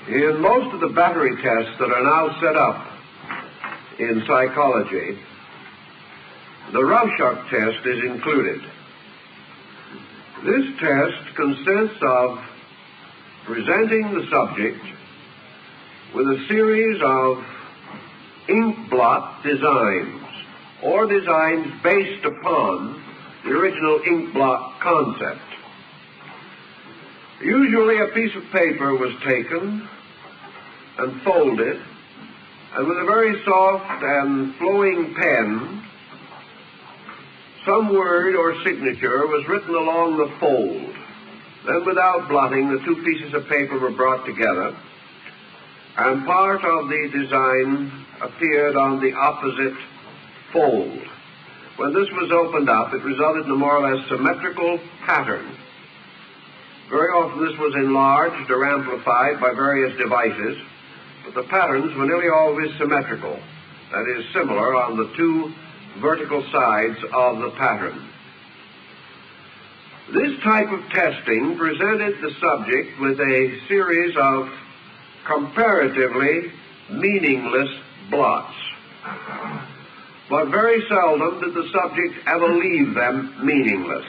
In most of the battery tests that are now set up in psychology, the Rorschach test is included. This test consists of presenting the subject with a series of ink blot designs, or designs based upon the original ink blot concept. Usually a piece of paper was taken and folded, and with a very soft and flowing pen, some word or signature was written along the fold. Then, without blotting, the two pieces of paper were brought together, and part of the design appeared on the opposite fold. When this was opened up, it resulted in a more or less symmetrical pattern. Very often this was enlarged or amplified by various devices, but the patterns were nearly always symmetrical, that is, similar on the two vertical sides of the pattern. This type of testing presented the subject with a series of comparatively meaningless blots, but very seldom did the subject ever leave them meaningless.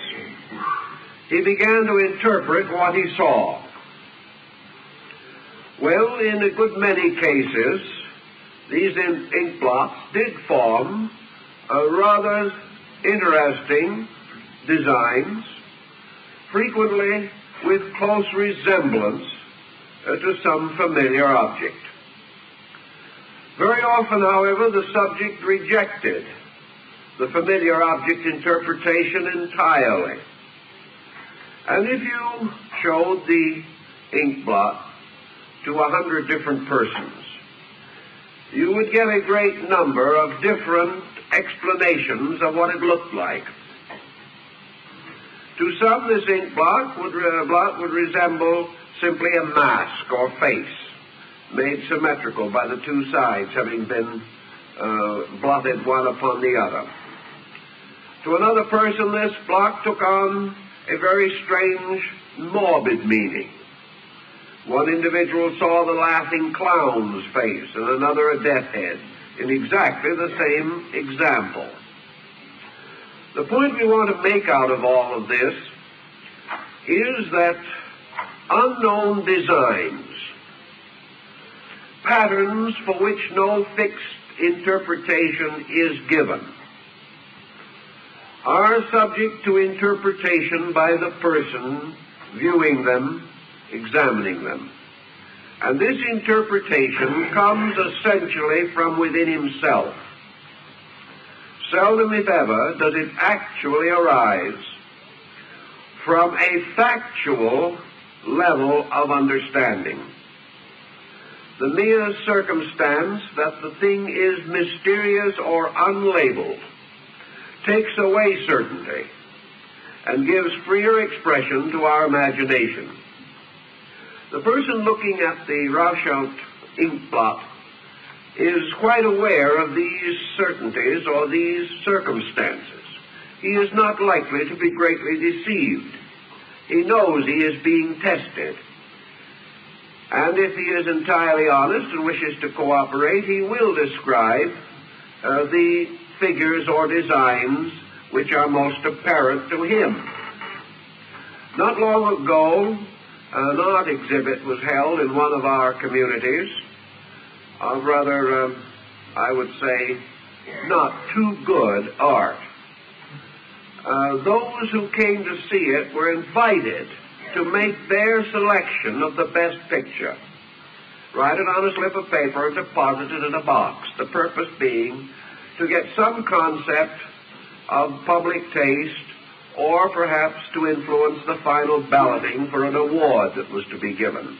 He began to interpret what he saw. Well, in a good many cases, these ink blots did form rather interesting designs, frequently with close resemblance to some familiar object. Very often, however, the subject rejected the familiar object interpretation entirely. And if you showed the ink blot to 100 different persons, you would get a great number of different explanations of what it looked like. To some, this ink blot would resemble simply a mask or face, made symmetrical by the two sides having been blotted one upon the other. To another person, this blot took on a very strange, morbid meaning. One individual saw the laughing clown's face and another a death head in exactly the same example. The point we want to make out of all of this is that unknown designs, patterns for which no fixed interpretation is given, are subject to interpretation by the person viewing them, examining them. And this interpretation comes essentially from within himself. Seldom, if ever, does it actually arise from a factual level of understanding. The mere circumstance that the thing is mysterious or unlabeled takes away certainty and gives freer expression to our imagination. The person looking at the Rorschach ink blot is quite aware of these certainties or these circumstances. He is not likely to be greatly deceived. He knows he is being tested. And if he is entirely honest and wishes to cooperate, he will describe the figures or designs which are most apparent to him. Not long ago, an art exhibit was held in one of our communities of rather, I would say, not too good art. Those who came to see it were invited to make their selection of the best picture, write it on a slip of paper and deposit it in a box, the purpose being to get some concept of public taste, or perhaps to influence the final balloting for an award that was to be given.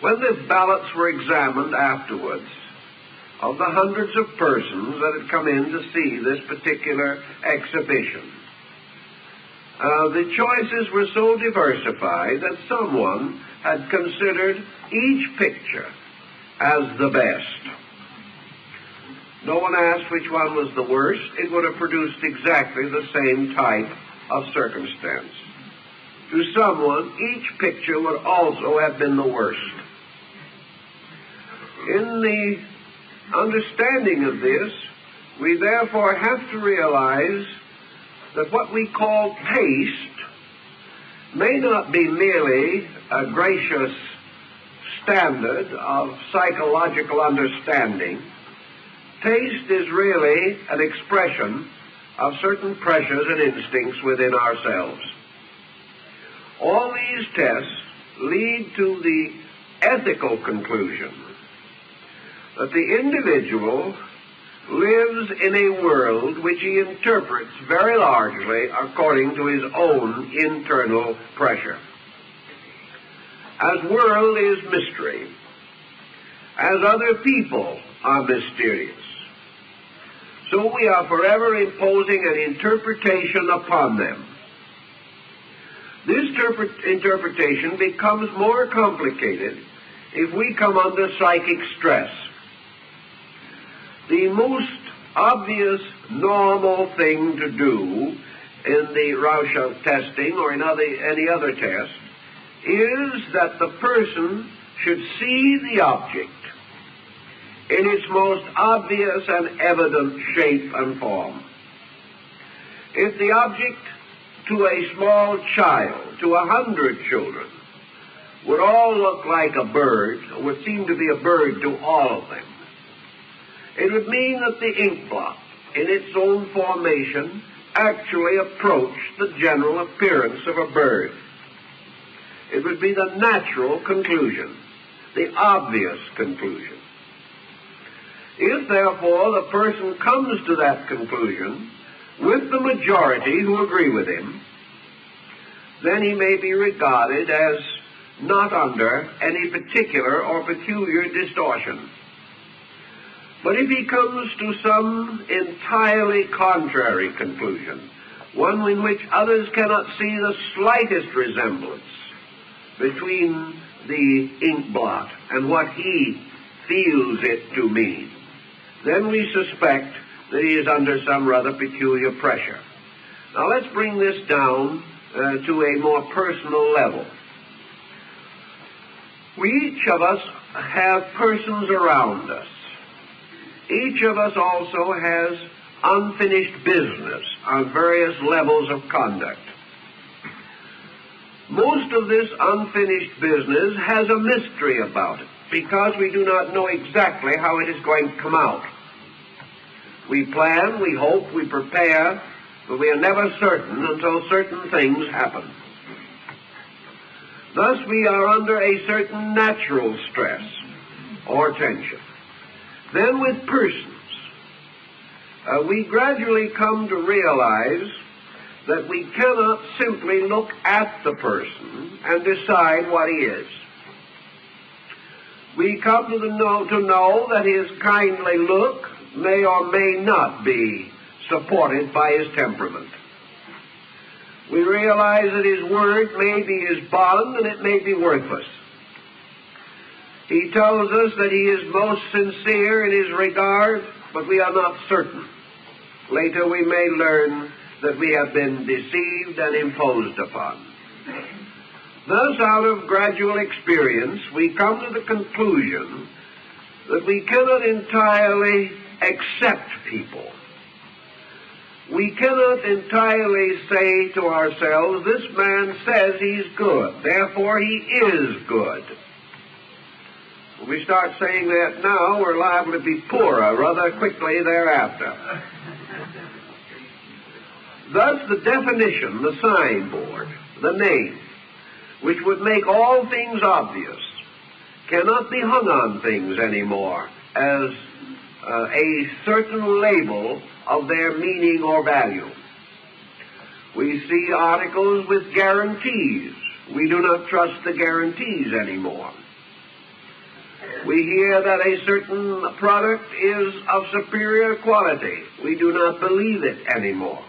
When the ballots were examined afterwards, of the hundreds of persons that had come in to see this particular exhibition, the choices were so diversified that someone had considered each picture as the best. No one asked which one was the worst. It would have produced exactly the same type of circumstance. to someone, each picture would also have been the worst. In the understanding of this, we therefore have to realize that what we call taste may not be merely a gracious standard of psychological understanding. Taste is really an expression of certain pressures and instincts within ourselves. All these tests lead to the ethical conclusion that the individual lives in a world which he interprets very largely according to his own internal pressure. As world is mystery, as other people are mysterious, so we are forever imposing an interpretation upon them. This interpretation becomes more complicated if we come under psychic stress. The most obvious, normal thing to do in the Rorschach testing or in any other test is that the person should see the object in its most obvious and evident shape and form. If the object to a small child, to 100 children, would all look like a bird, or would seem to be a bird to all of them, it would mean that the ink blot, in its own formation, actually approached the general appearance of a bird. It would be the natural conclusion, the obvious conclusion. If, therefore, the person comes to that conclusion with the majority who agree with him, then he may be regarded as not under any particular or peculiar distortion. But if he comes to some entirely contrary conclusion, one in which others cannot see the slightest resemblance between the ink blot and what he feels it to mean, then we suspect that he is under some rather peculiar pressure. Now let's bring this down to a more personal level. We each of us have persons around us. Each of us also has unfinished business on various levels of conduct. Most of this unfinished business has a mystery about it because we do not know exactly how it is going to come out. We plan, we hope, we prepare, but we are never certain until certain things happen. Thus we are under a certain natural stress or tension. Then with persons, we gradually come to realize that we cannot simply look at the person and decide what he is. We come to know that his kindly look may or may not be supported by his temperament. We realize that his word may be his bond and it may be worthless. He tells us that he is most sincere in his regard, but we are not certain. Later we may learn that we have been deceived and imposed upon. Thus, out of gradual experience, we come to the conclusion that we cannot entirely accept people. We cannot entirely say to ourselves, this man says he's good, therefore he is good. When we start saying that now, we're liable to be poorer rather quickly thereafter. Thus, the definition, the signboard, the name, which would make all things obvious, cannot be hung on things anymore as a certain label of their meaning or value. We see articles with guarantees. We do not trust the guarantees anymore. We hear that a certain product is of superior quality. We do not believe it anymore.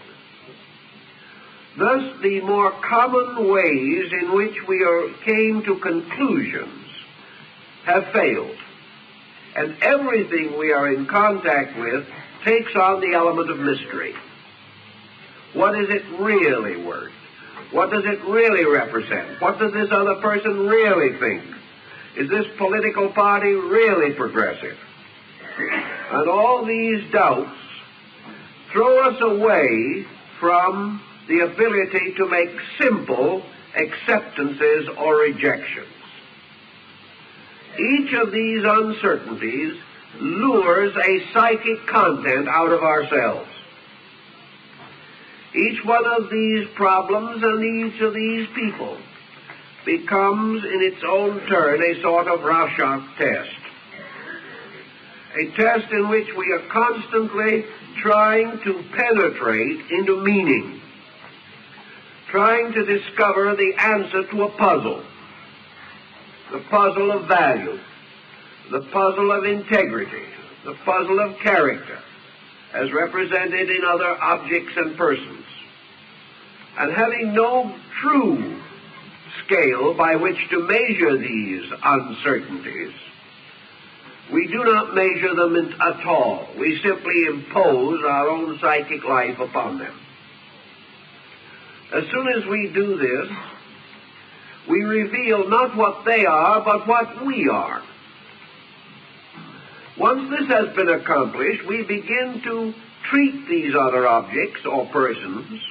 Thus, the more common ways in which we came to conclusions have failed. And everything we are in contact with takes on the element of mystery. What is it really worth? What does it really represent? What does this other person really think? Is this political party really progressive? And all these doubts throw us away from the ability to make simple acceptances or rejections. Each of these uncertainties lures a psychic content out of ourselves. Each one of these problems and each of these people becomes in its own turn a sort of Rorschach test. A test in which we are constantly trying to penetrate into meaning, trying to discover the answer to a puzzle, the puzzle of value, the puzzle of integrity, the puzzle of character, as represented in other objects and persons. And having no true scale by which to measure these uncertainties, we do not measure them at all. We simply impose our own psychic life upon them. As soon as we do this, we reveal not what they are, but what we are. Once this has been accomplished, we begin to treat these other objects or persons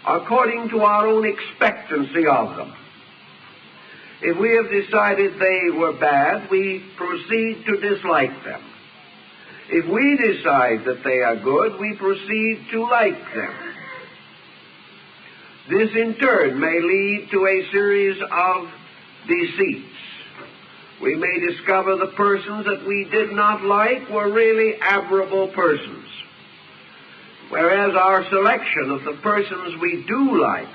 according to our own expectancy of them. If we have decided they were bad, we proceed to dislike them. If we decide that they are good, we proceed to like them. This in turn may lead to a series of deceits. We may discover the persons that we did not like were really admirable persons, whereas our selection of the persons we do like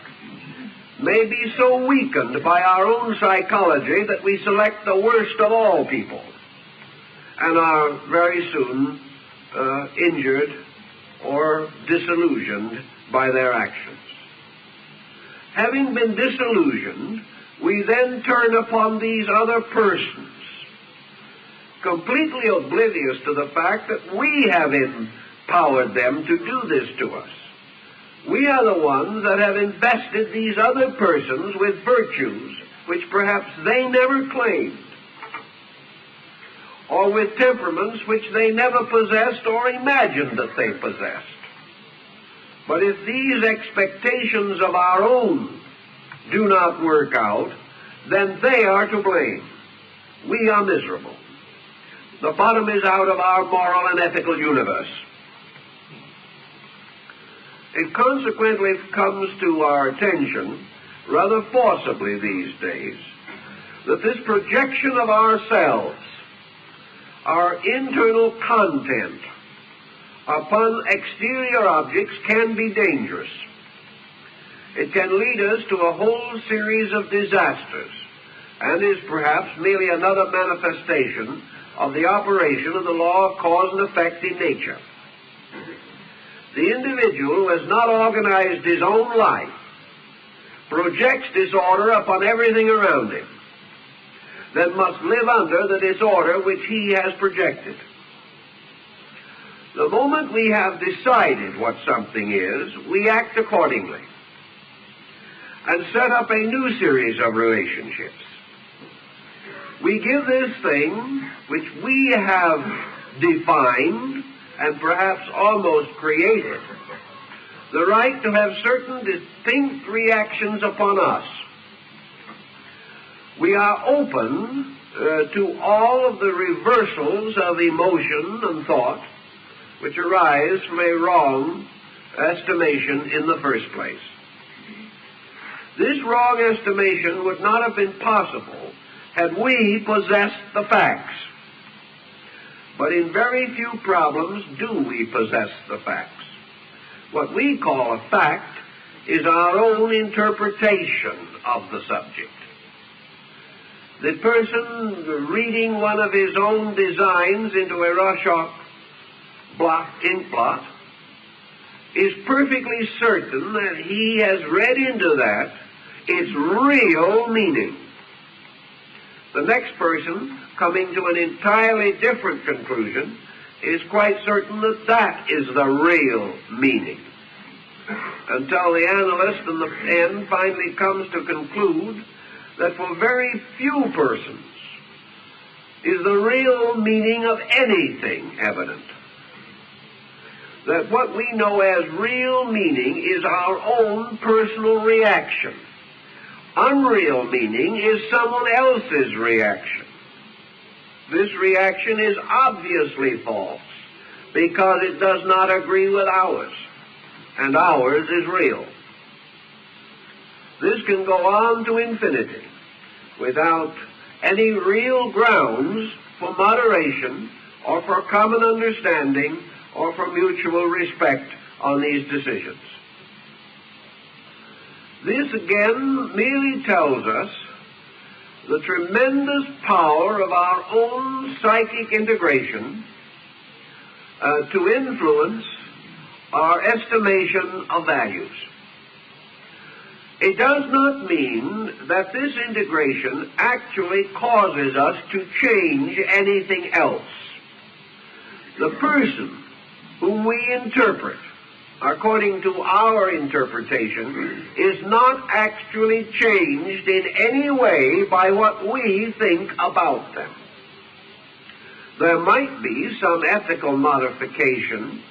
may be so weakened by our own psychology that we select the worst of all people and are very soon injured or disillusioned by their actions. Having been disillusioned, we then turn upon these other persons, completely oblivious to the fact that we have empowered them to do this to us. We are the ones that have invested these other persons with virtues which perhaps they never claimed, or with temperaments which they never possessed or imagined that they possessed. But if these expectations of our own do not work out, then they are to blame. We are miserable. The bottom is out of our moral and ethical universe. It consequently comes to our attention, rather forcibly these days, that this projection of ourselves, our internal content, upon exterior objects can be dangerous. It can lead us to a whole series of disasters, and is perhaps merely another manifestation of the operation of the law of cause and effect in nature. The individual who has not organized his own life projects disorder upon everything around him, then must live under the disorder which he has projected. The moment we have decided what something is, we act accordingly and set up a new series of relationships. We give this thing, which we have defined and perhaps almost created, the right to have certain distinct reactions upon us. We are open to all of the reversals of emotion and thought which arise from a wrong estimation in the first place. This wrong estimation would not have been possible had we possessed the facts. But in very few problems do we possess the facts. What we call a fact is our own interpretation of the subject. The person reading one of his own designs into a Rorschach ink blot is perfectly certain that he has read into that its real meaning. The next person, coming to an entirely different conclusion, is quite certain that that is the real meaning. until the analyst in the end finally comes to conclude that for very few persons is the real meaning of anything evident. That what we know as real meaning is our own personal reaction. Unreal meaning is someone else's reaction. This reaction is obviously false because it does not agree with ours, and ours is real. This can go on to infinity without any real grounds for moderation or for common understanding or for mutual respect on these decisions. This again merely tells us the tremendous power of our own psychic integration to influence our estimation of values. It does not mean that this integration actually causes us to change anything else. The person whom we interpret according to our interpretation is not actually changed in any way by what we think about them. There might be some ethical modification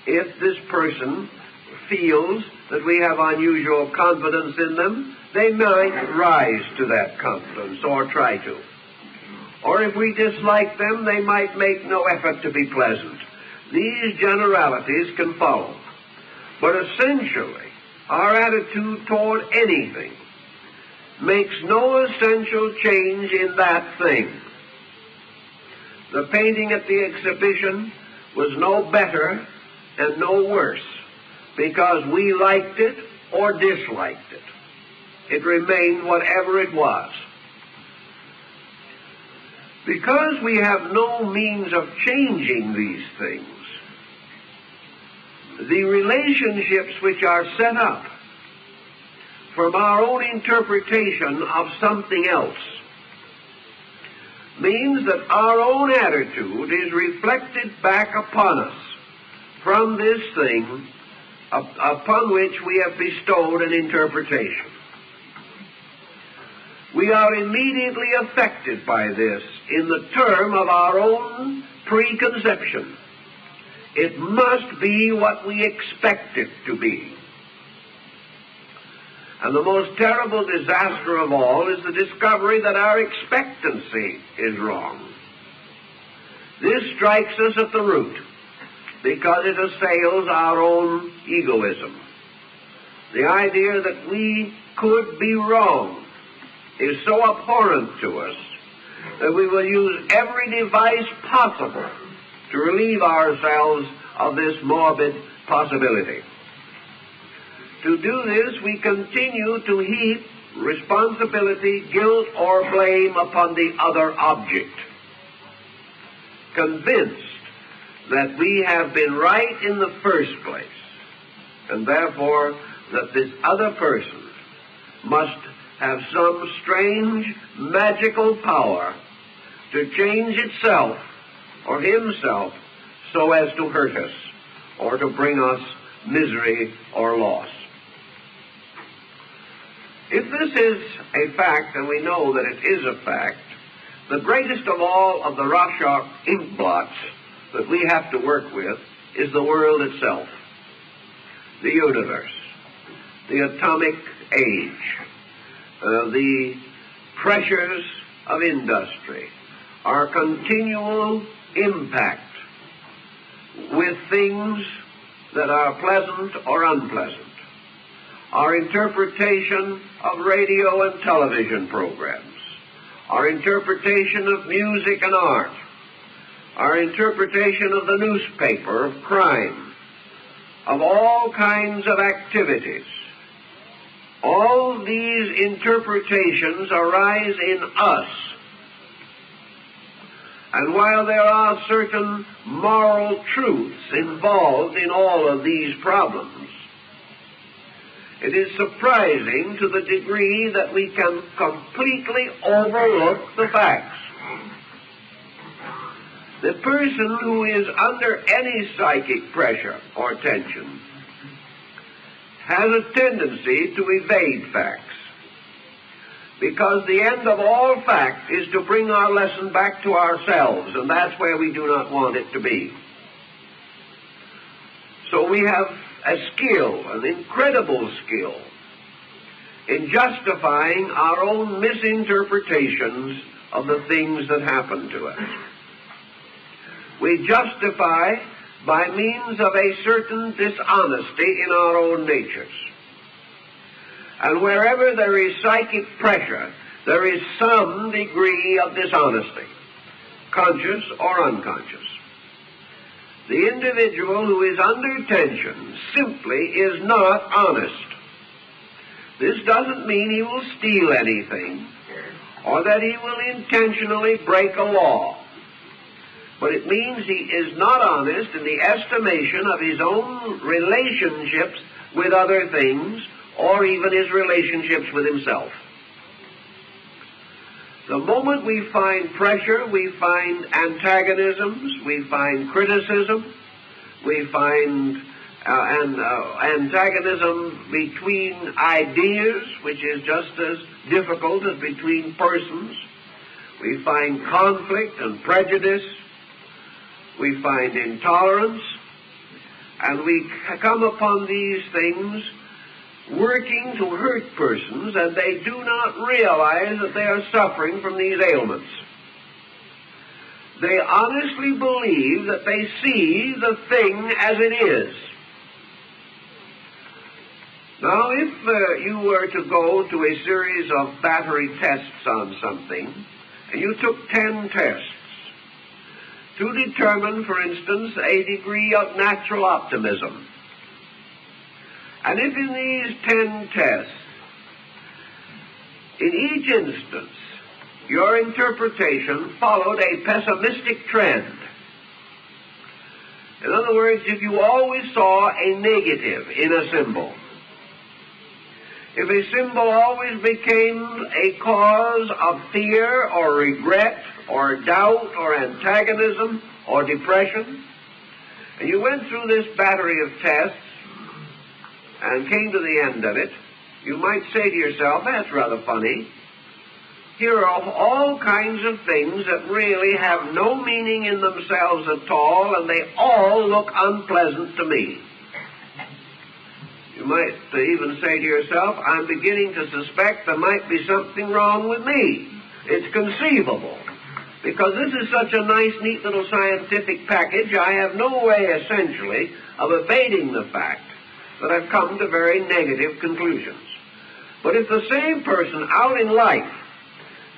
if this person feels that we have unusual confidence in them. They might rise to that confidence or try to. Or if we dislike them, they might make no effort to be pleasant. These generalities can follow. But essentially, our attitude toward anything makes no essential change in that thing. The painting at the exhibition was no better and no worse because we liked it or disliked it. It remained whatever it was. Because we have no means of changing these things, the relationships which are set up from our own interpretation of something else means that our own attitude is reflected back upon us from this thing upon which we have bestowed an interpretation. We are immediately affected by this in the term of our own preconception. It must be what we expect it to be. And the most terrible disaster of all is the discovery that our expectancy is wrong. This strikes us at the root because it assails our own egoism. The idea that we could be wrong is so abhorrent to us that we will use every device possible to relieve ourselves of this morbid possibility. To do this, we continue to heap responsibility, guilt, or blame upon the other object, convinced that we have been right in the first place, and therefore that this other person must have some strange magical power to change itself or himself so as to hurt us or to bring us misery or loss. If this is a fact, and we know that it is a fact, the greatest of all of the Rorschach ink blots that we have to work with is the world itself, the universe, the atomic age, the pressures of industry, our continual impact with things that are pleasant or unpleasant, our interpretation of radio and television programs, our interpretation of music and art, our interpretation of the newspaper, of crime, of all kinds of activities. All these interpretations arise in us. And while there are certain moral truths involved in all of these problems, it is surprising to the degree that we can completely overlook the facts. The person who is under any psychic pressure or tension has a tendency to evade facts, because the end of all fact is to bring our lesson back to ourselves, and that's where we do not want it to be. So we have a skill, an incredible skill, in justifying our own misinterpretations of the things that happen to us. We justify by means of a certain dishonesty in our own natures. And wherever there is psychic pressure, there is some degree of dishonesty, conscious or unconscious. The individual who is under tension simply is not honest. This doesn't mean he will steal anything or that he will intentionally break a law, but it means he is not honest in the estimation of his own relationships with other things, or even his relationships with himself. The moment we find pressure, we find antagonisms, we find criticism, we find antagonism between ideas, which is just as difficult as between persons. We find conflict and prejudice. We find intolerance. And we come upon these things working to hurt persons, and they do not realize that they are suffering from these ailments. They honestly believe that they see the thing as it is. Now, if you were to go to a series of battery tests on something, and you took 10 tests to determine, for instance, a degree of natural optimism, and if in these 10 tests, in each instance, your interpretation followed a pessimistic trend, in other words, if you always saw a negative in a symbol, if a symbol always became a cause of fear or regret or doubt or antagonism or depression, and you went through this battery of tests and came to the end of it, you might say to yourself, that's rather funny. Here are all kinds of things that really have no meaning in themselves at all, and they all look unpleasant to me. You might even say to yourself, I'm beginning to suspect there might be something wrong with me. It's conceivable. Because this is such a nice, neat little scientific package, I have no way, essentially, of evading the fact that I've come to very negative conclusions. But if the same person out in life,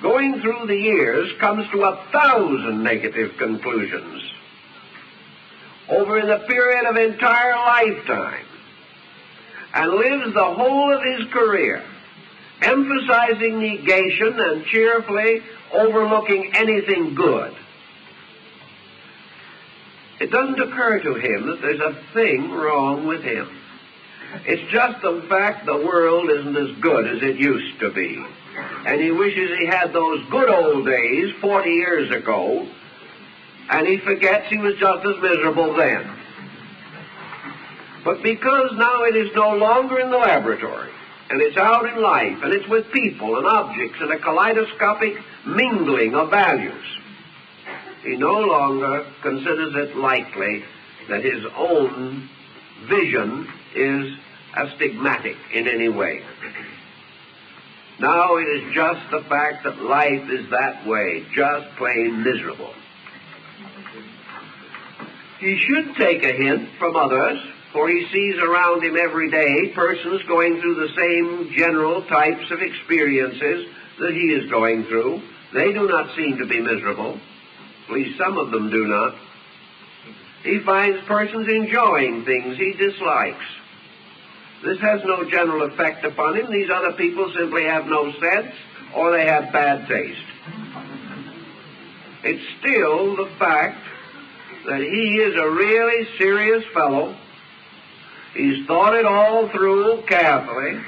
going through the years, comes to 1,000 negative conclusions over in the period of entire lifetime, and lives the whole of his career emphasizing negation and cheerfully overlooking anything good, it doesn't occur to him that there's a thing wrong with him. It's just the fact the world isn't as good as it used to be, and he wishes he had those good old days 40 years ago, and he forgets he was just as miserable then. But because now it is no longer in the laboratory, and it's out in life, and it's with people and objects and a kaleidoscopic mingling of values, he no longer considers it likely that his own vision is astigmatic in any way. Now it is just the fact that life is that way, just plain miserable. He should take a hint from others, for he sees around him every day persons going through the same general types of experiences that he is going through. They do not seem to be miserable. At least some of them do not. He finds persons enjoying things he dislikes. This has no general effect upon him. These other people simply have no sense, or they have bad taste. It's still the fact that he is a really serious fellow. He's thought it all through carefully,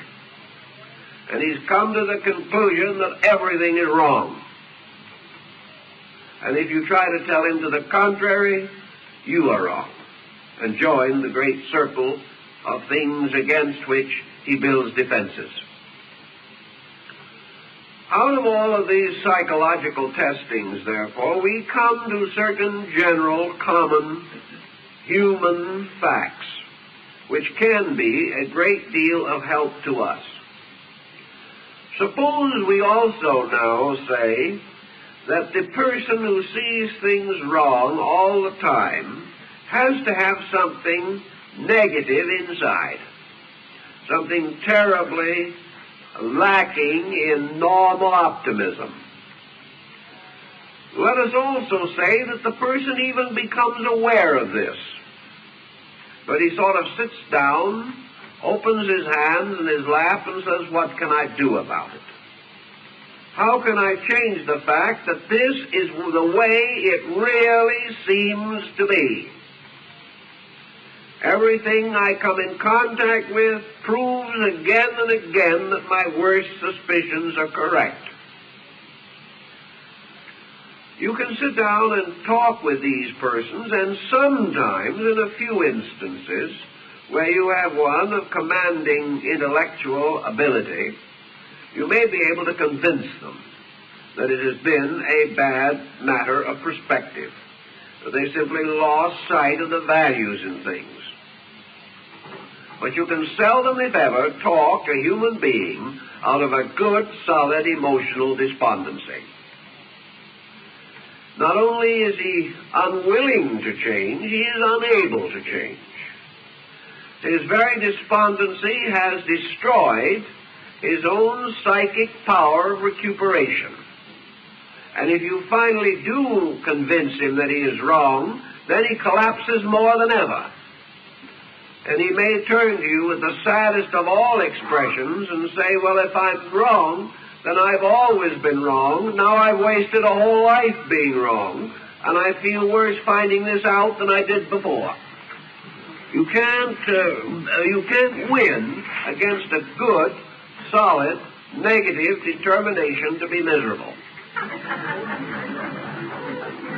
and he's come to the conclusion that everything is wrong. And if you try to tell him to the contrary, you are wrong, and join the great circle of things against which he builds defenses. Out of all of these psychological testings, therefore, we come to certain general, common, human facts, which can be a great deal of help to us. Suppose we also now say that the person who sees things wrong all the time has to have something negative inside, something terribly lacking in normal optimism. Let us also say that the person even becomes aware of this, but he sort of sits down, opens his hands in his lap and says, what can I do about it? How can I change the fact that this is the way it really seems to be? Everything I come in contact with proves again and again that my worst suspicions are correct. You can sit down and talk with these persons, and sometimes, in a few instances, where you have one of commanding intellectual ability, you may be able to convince them that it has been a bad matter of perspective, that they simply lost sight of the values in things. But you can seldom, if ever, talk a human being out of a good, solid emotional despondency. Not only is he unwilling to change, he is unable to change. His very despondency has destroyed his own psychic power of recuperation. And if you finally do convince him that he is wrong, then he collapses more than ever. And he may turn to you with the saddest of all expressions and say, well, if I'm wrong, then I've always been wrong. Now I've wasted a whole life being wrong, and I feel worse finding this out than I did before. You can't win against a good, solid, negative determination to be miserable.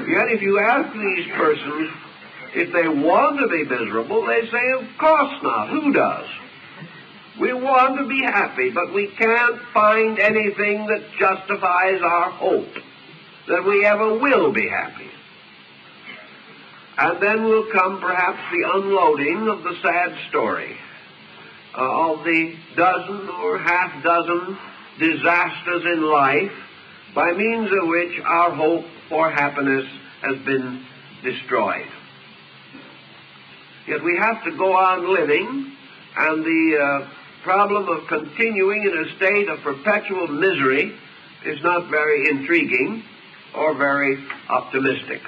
Yet if you ask these persons if they want to be miserable, they say, of course not. Who does? We want to be happy, but we can't find anything that justifies our hope that we ever will be happy. And then will come perhaps the unloading of the sad story of the dozen or half dozen disasters in life by means of which our hope for happiness has been destroyed. Yet we have to go on living, and the problem of continuing in a state of perpetual misery is not very intriguing or very optimistic.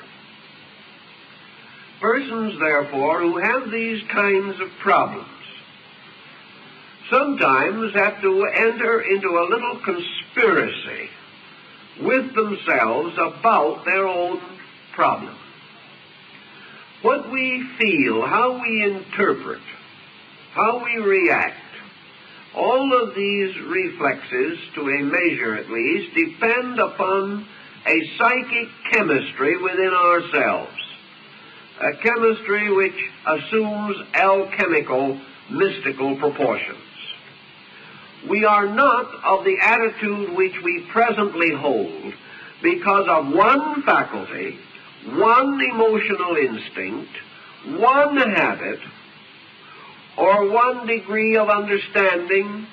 Persons, therefore, who have these kinds of problems sometimes have to enter into a little conspiracy with themselves about their own problem. What we feel, how we interpret, how we react, all of these reflexes, to a measure at least, depend upon a psychic chemistry within ourselves, a chemistry which assumes alchemical, mystical proportions. We are not of the attitude which we presently hold because of one faculty, one emotional instinct, one habit, or one degree of understanding,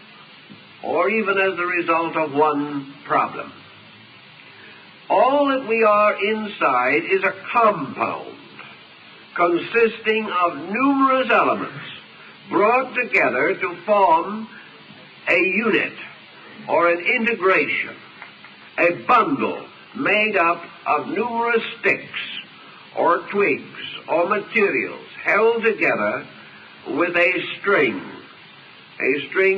or even as the result of one problem. All that we are inside is a compound consisting of numerous elements brought together to form a unit or an integration, a bundle made up of numerous sticks or twigs or materials held together with a string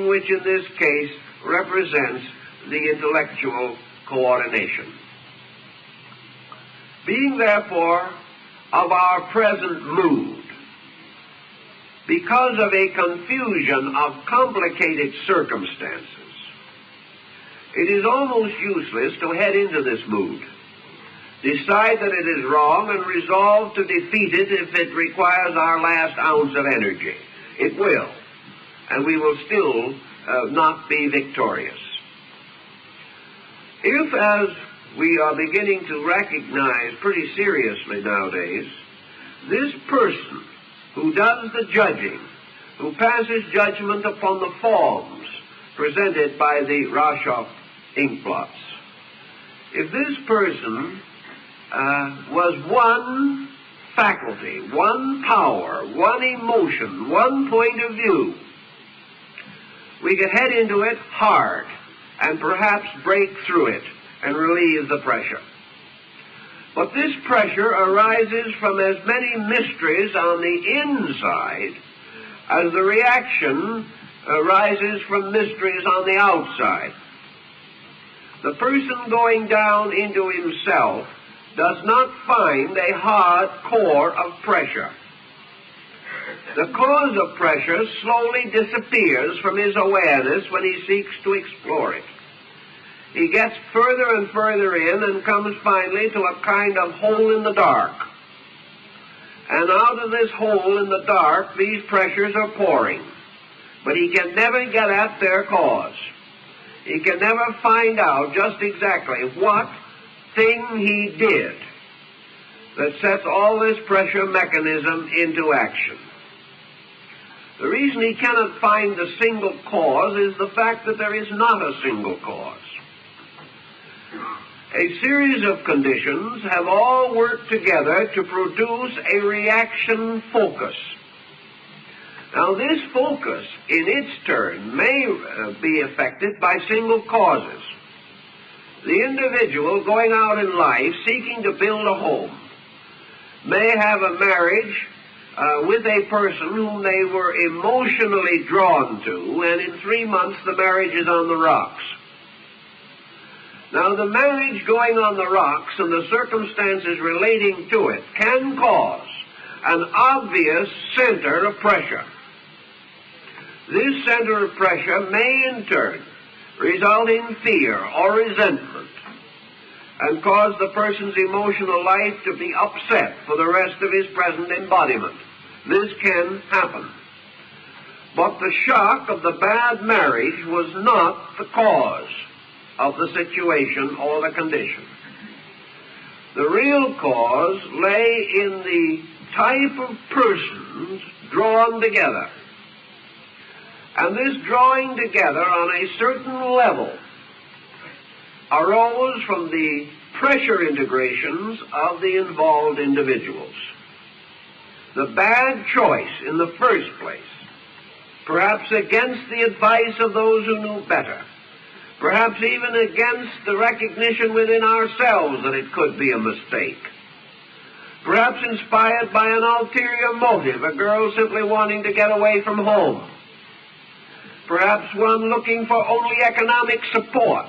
which in this case represents the intellectual coordination. Being therefore of our present mood, because of a confusion of complicated circumstances, it is almost useless to head into this mood, decide that it is wrong, and resolve to defeat it if it requires our last ounce of energy. It will, and we will still not be victorious. If, as we are beginning to recognize pretty seriously nowadays, this person who does the judging, who passes judgment upon the forms presented by the Rorschach ink blots, if this person was one faculty, one power, one emotion, one point of view, we could head into it hard and perhaps break through it and relieve the pressure. But this pressure arises from as many mysteries on the inside as the reaction arises from mysteries on the outside. The person going down into himself does not find a hard core of pressure. The cause of pressure slowly disappears from his awareness when he seeks to explore it. He gets further and further in and comes finally to a kind of hole in the dark. And out of this hole in the dark, these pressures are pouring. But he can never get at their cause. He can never find out just exactly what thing he did that sets all this pressure mechanism into action. The reason he cannot find the single cause is the fact that there is not a single cause. A series of conditions have all worked together to produce a reaction focus. Now, this focus, in its turn, may be affected by single causes. The individual going out in life seeking to build a home may have a marriage with a person whom they were emotionally drawn to, and in 3 months the marriage is on the rocks. Now, the marriage going on the rocks and the circumstances relating to it can cause an obvious center of pressure. This center of pressure may in turn result in fear or resentment and cause the person's emotional life to be upset for the rest of his present embodiment. This can happen. But the shock of the bad marriage was not the cause of the situation or the condition. The real cause lay in the type of persons drawn together. And this drawing together on a certain level arose from the pressure integrations of the involved individuals. The bad choice in the first place, perhaps against the advice of those who knew better, perhaps even against the recognition within ourselves that it could be a mistake, perhaps inspired by an ulterior motive, a girl simply wanting to get away from home, perhaps one looking for only economic support.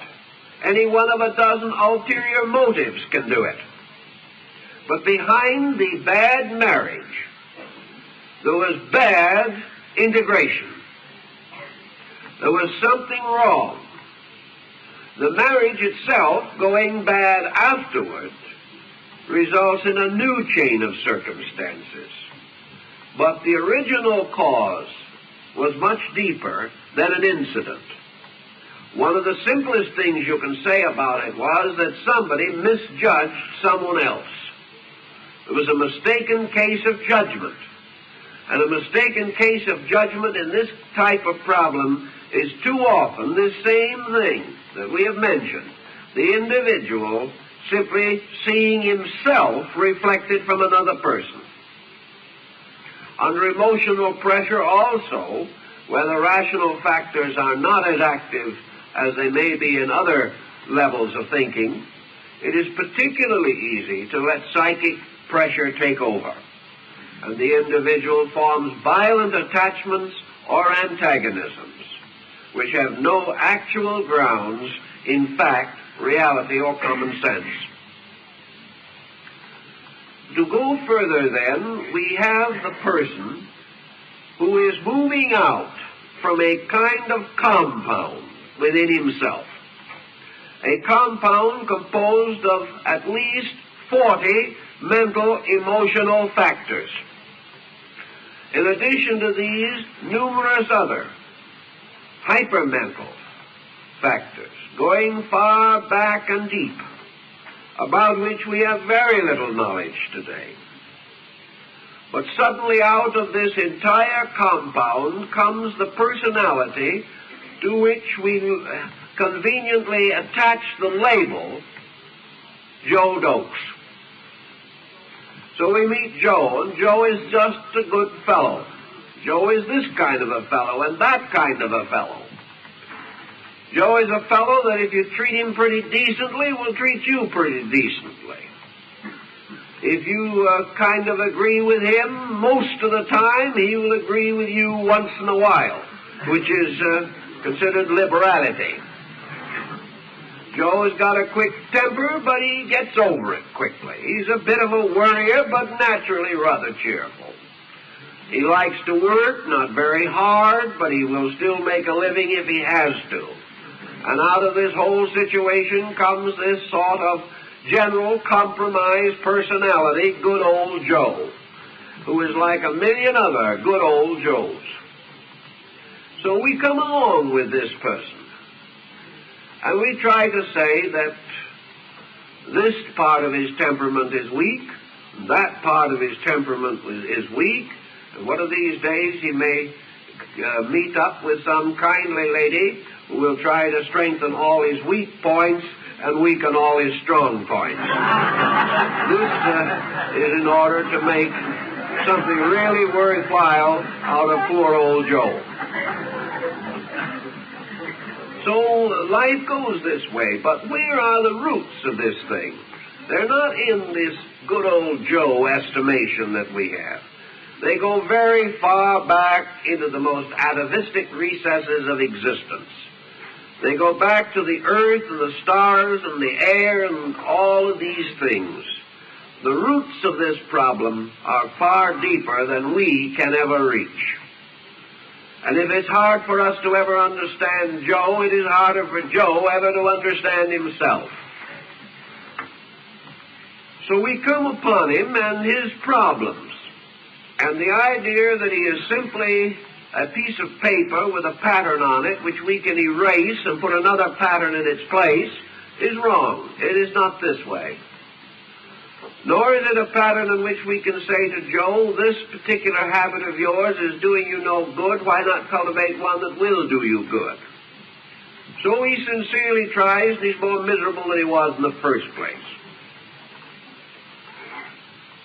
Any one of a dozen ulterior motives can do it. But behind the bad marriage, there was bad integration. There was something wrong. The marriage itself, going bad afterwards, results in a new chain of circumstances. But the original cause was much deeper than an incident. One of the simplest things you can say about it was that somebody misjudged someone else. It was a mistaken case of judgment. And a mistaken case of judgment in this type of problem is too often this same thing that we have mentioned. The individual simply seeing himself reflected from another person. Under emotional pressure also, where the rational factors are not as active as they may be in other levels of thinking, it is particularly easy to let psychic pressure take over, and the individual forms violent attachments or antagonisms, which have no actual grounds in fact, reality, or common sense. To go further then, we have the person who is moving out from a kind of compound within himself. A compound composed of at least 40 mental, emotional factors. In addition to these, numerous other hypermental factors, going far back and deep, about which we have very little knowledge today. But suddenly out of this entire compound comes the personality to which we conveniently attach the label Joe Dokes. So we meet Joe, and Joe is just a good fellow. Joe is this kind of a fellow and that kind of a fellow. Joe is a fellow that if you treat him pretty decently, will treat you pretty decently. If you kind of agree with him most of the time, he will agree with you once in a while, which is considered liberality. Joe has got a quick temper, but he gets over it quickly. He's a bit of a worrier, but naturally rather cheerful. He likes to work, not very hard, but he will still make a living if he has to. And out of this whole situation comes this sort of general compromise personality, good old Joe, who is like a million other good old Joes. So we come along with this person, and we try to say that this part of his temperament is weak, that part of his temperament is weak, and one of these days he may meet up with some kindly lady who will try to strengthen all his weak points and weaken all his strong points. This is in order to make something really worthwhile out of poor old Joe. So life goes this way, but where are the roots of this thing? They're not in this good old Joe estimation that we have. They go very far back into the most atavistic recesses of existence. They go back to the earth and the stars and the air and all of these things. The roots of this problem are far deeper than we can ever reach. And if it's hard for us to ever understand Joe, it is harder for Joe ever to understand himself. So we come upon him and his problems, and the idea that he is simply a piece of paper with a pattern on it which we can erase and put another pattern in its place is wrong. It is not this way. Nor is it a pattern in which we can say to Joe, this particular habit of yours is doing you no good, why not cultivate one that will do you good? So he sincerely tries, and he's more miserable than he was in the first place.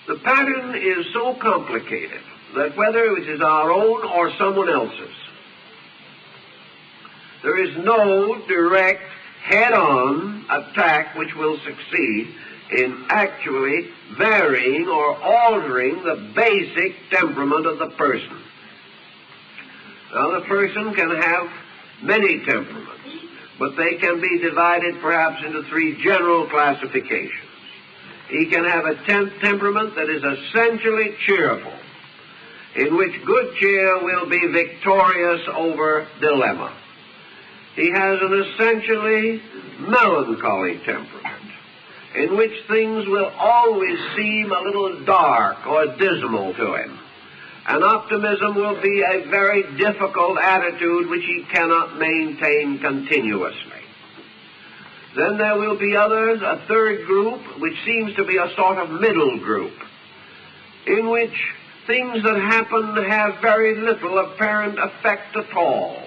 The pattern is so complicated that whether it is our own or someone else's, there is no direct head-on attack which will succeed in actually varying or altering the basic temperament of the person. Now, the person can have many temperaments, but they can be divided perhaps into three general classifications. He can have a temperament that is essentially cheerful, in which good cheer will be victorious over dilemma. He has an essentially melancholy temperament, in which things will always seem a little dark or dismal to him. And optimism will be a very difficult attitude which he cannot maintain continuously. Then there will be others, a third group, which seems to be a sort of middle group, in which things that happen have very little apparent effect at all.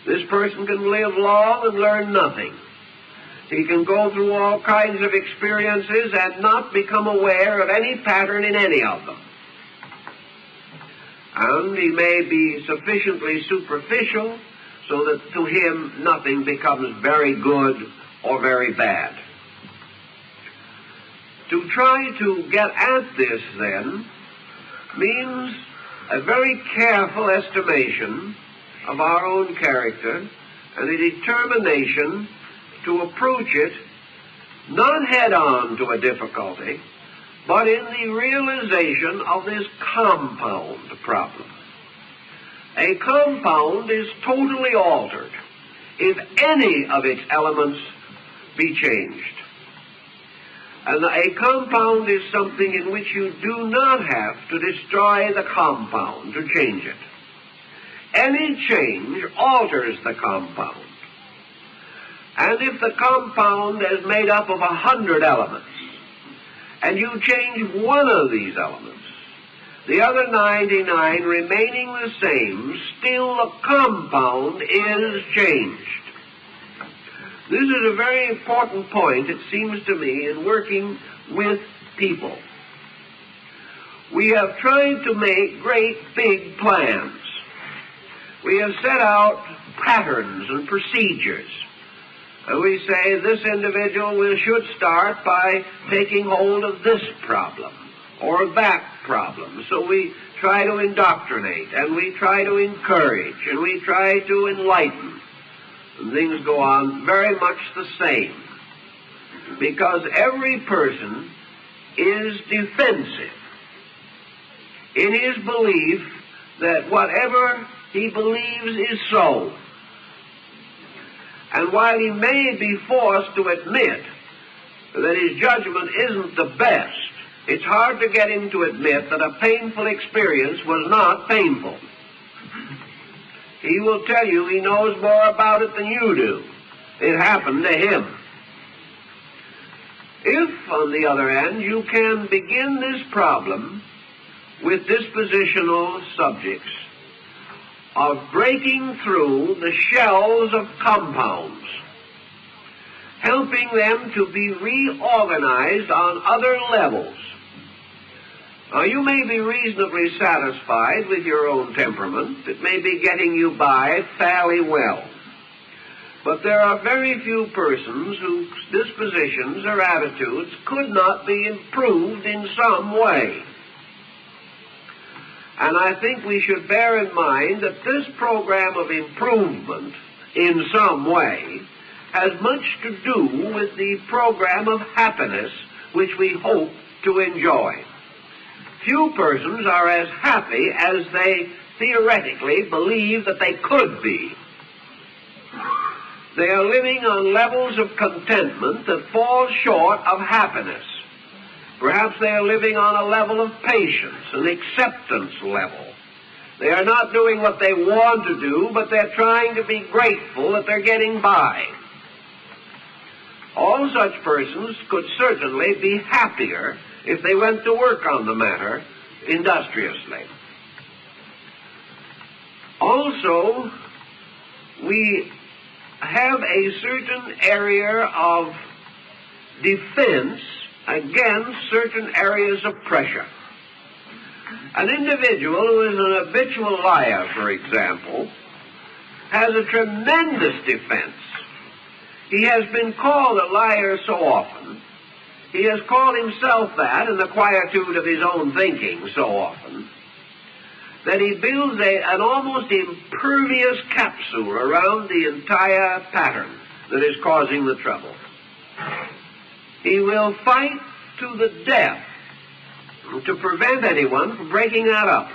This person can live long and learn nothing. He can go through all kinds of experiences and not become aware of any pattern in any of them. And he may be sufficiently superficial so that to him nothing becomes very good or very bad. To try to get at this, then, means a very careful estimation of our own character and a determination to approach it not head-on to a difficulty, but in the realization of this compound problem. A compound is totally altered if any of its elements be changed. And a compound is something in which you do not have to destroy the compound to change it. Any change alters the compound. And if the compound is made up of 100 elements, and you change one of these elements, the other 99 remaining the same, still the compound is changed. This is a very important point, it seems to me, in working with people. We have tried to make great big plans. We have set out patterns and procedures. And we say this individual should start by taking hold of this problem or that problem. So we try to indoctrinate, and we try to encourage, and we try to enlighten. And things go on very much the same, because every person is defensive in his belief that whatever he believes is so. And while he may be forced to admit that his judgment isn't the best, it's hard to get him to admit that a painful experience was not painful. He will tell you he knows more about it than you do. It happened to him. If, on the other hand, you can begin this problem with dispositional subjects of breaking through the shells of compounds, helping them to be reorganized on other levels. Now, you may be reasonably satisfied with your own temperament. It may be getting you by fairly well. But there are very few persons whose dispositions or attitudes could not be improved in some way. And I think we should bear in mind that this program of improvement in some way has much to do with the program of happiness which we hope to enjoy. Few persons are as happy as they theoretically believe that they could be. They are living on levels of contentment that fall short of happiness. Perhaps they are living on a level of patience, an acceptance level. They are not doing what they want to do, but they're trying to be grateful that they're getting by. All such persons could certainly be happier if they went to work on the matter industriously. Also, we have a certain area of defense against certain areas of pressure. An individual who is an habitual liar, for example, has a tremendous defense. He has been called a liar so often. He has called himself that in the quietude of his own thinking so often that he builds an almost impervious capsule around the entire pattern that is causing the trouble. He will fight to the death to prevent anyone from breaking that up.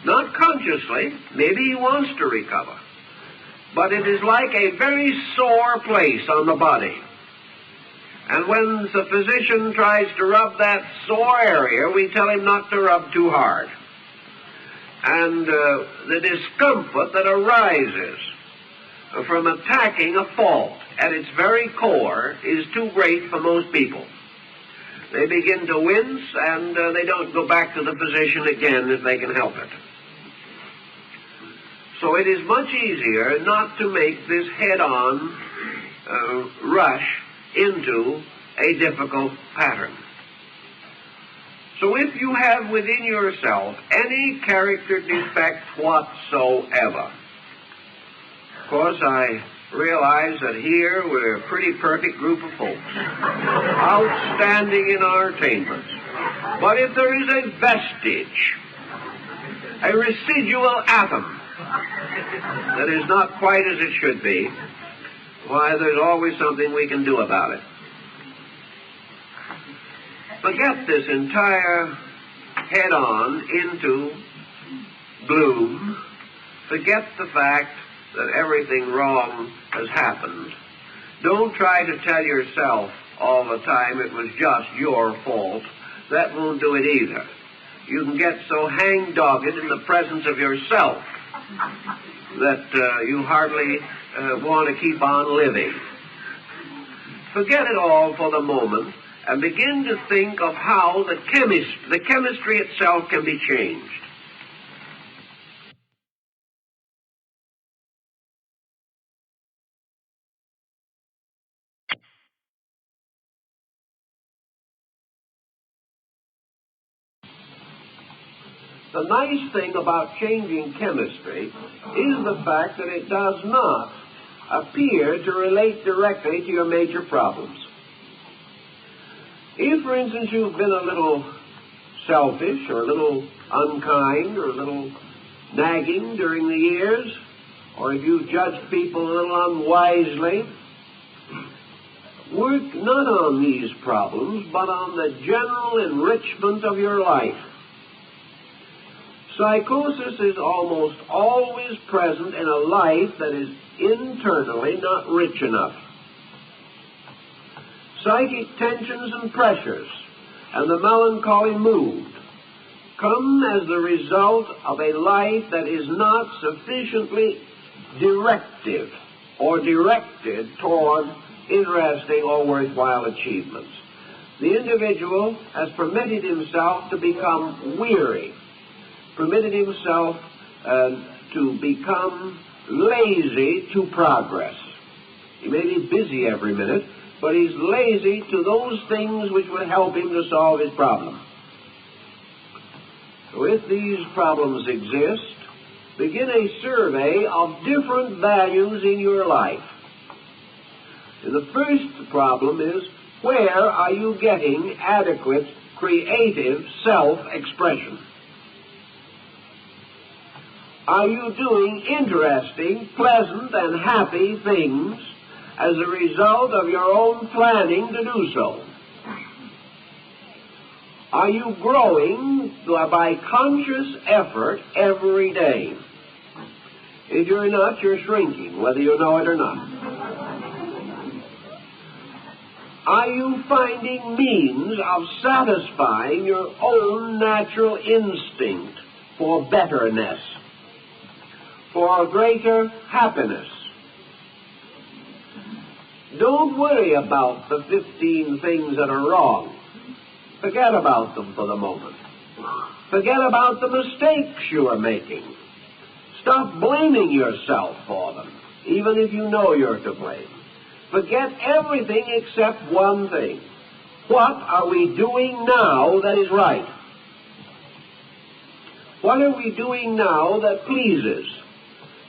Not consciously, maybe he wants to recover, but it is like a very sore place on the body. And when the physician tries to rub that sore area, we tell him not to rub too hard. And the discomfort that arises from attacking a fault at its very core is too great for most people. They begin to wince, and they don't go back to the physician again if they can help it. So it is much easier not to make this head-on rush into a difficult pattern. So if you have within yourself any character defect whatsoever, of course I realize that here we're a pretty perfect group of folks, outstanding in our attainments. But if there is a vestige, a residual atom that is not quite as it should be, why, there's always something we can do about it. Forget this entire head-on into gloom. Forget the fact that everything wrong has happened. Don't try to tell yourself all the time it was just your fault. That won't do it either. You can get so hang-dogged in the presence of yourself that you hardly want to keep on living. Forget it all for the moment and begin to think of how the chemistry itself can be changed. The nice thing about changing chemistry is the fact that it does not appear to relate directly to your major problems. If, for instance, you've been a little selfish or a little unkind or a little nagging during the years, or if you've judged people a little unwisely, work not on these problems, but on the general enrichment of your life. Psychosis is almost always present in a life that is internally not rich enough. Psychic tensions and pressures and the melancholy mood come as the result of a life that is not sufficiently directive or directed toward interesting or worthwhile achievements. The individual has permitted himself to become weary, permitted himself to become lazy to progress. He may be busy every minute, but he's lazy to those things which would help him to solve his problem. So if these problems exist, begin a survey of different values in your life. And the first problem is, where are you getting adequate, creative self-expression? Are you doing interesting, pleasant, and happy things as a result of your own planning to do so? Are you growing by conscious effort every day? If you're not, you're shrinking, whether you know it or not. Are you finding means of satisfying your own natural instinct for betterness, for greater happiness? Don't worry about the 15 things that are wrong. Forget about them for the moment. Forget about the mistakes you are making. Stop blaming yourself for them, even if you know you're to blame. Forget everything except one thing. What are we doing now that is right? What are we doing now that pleases,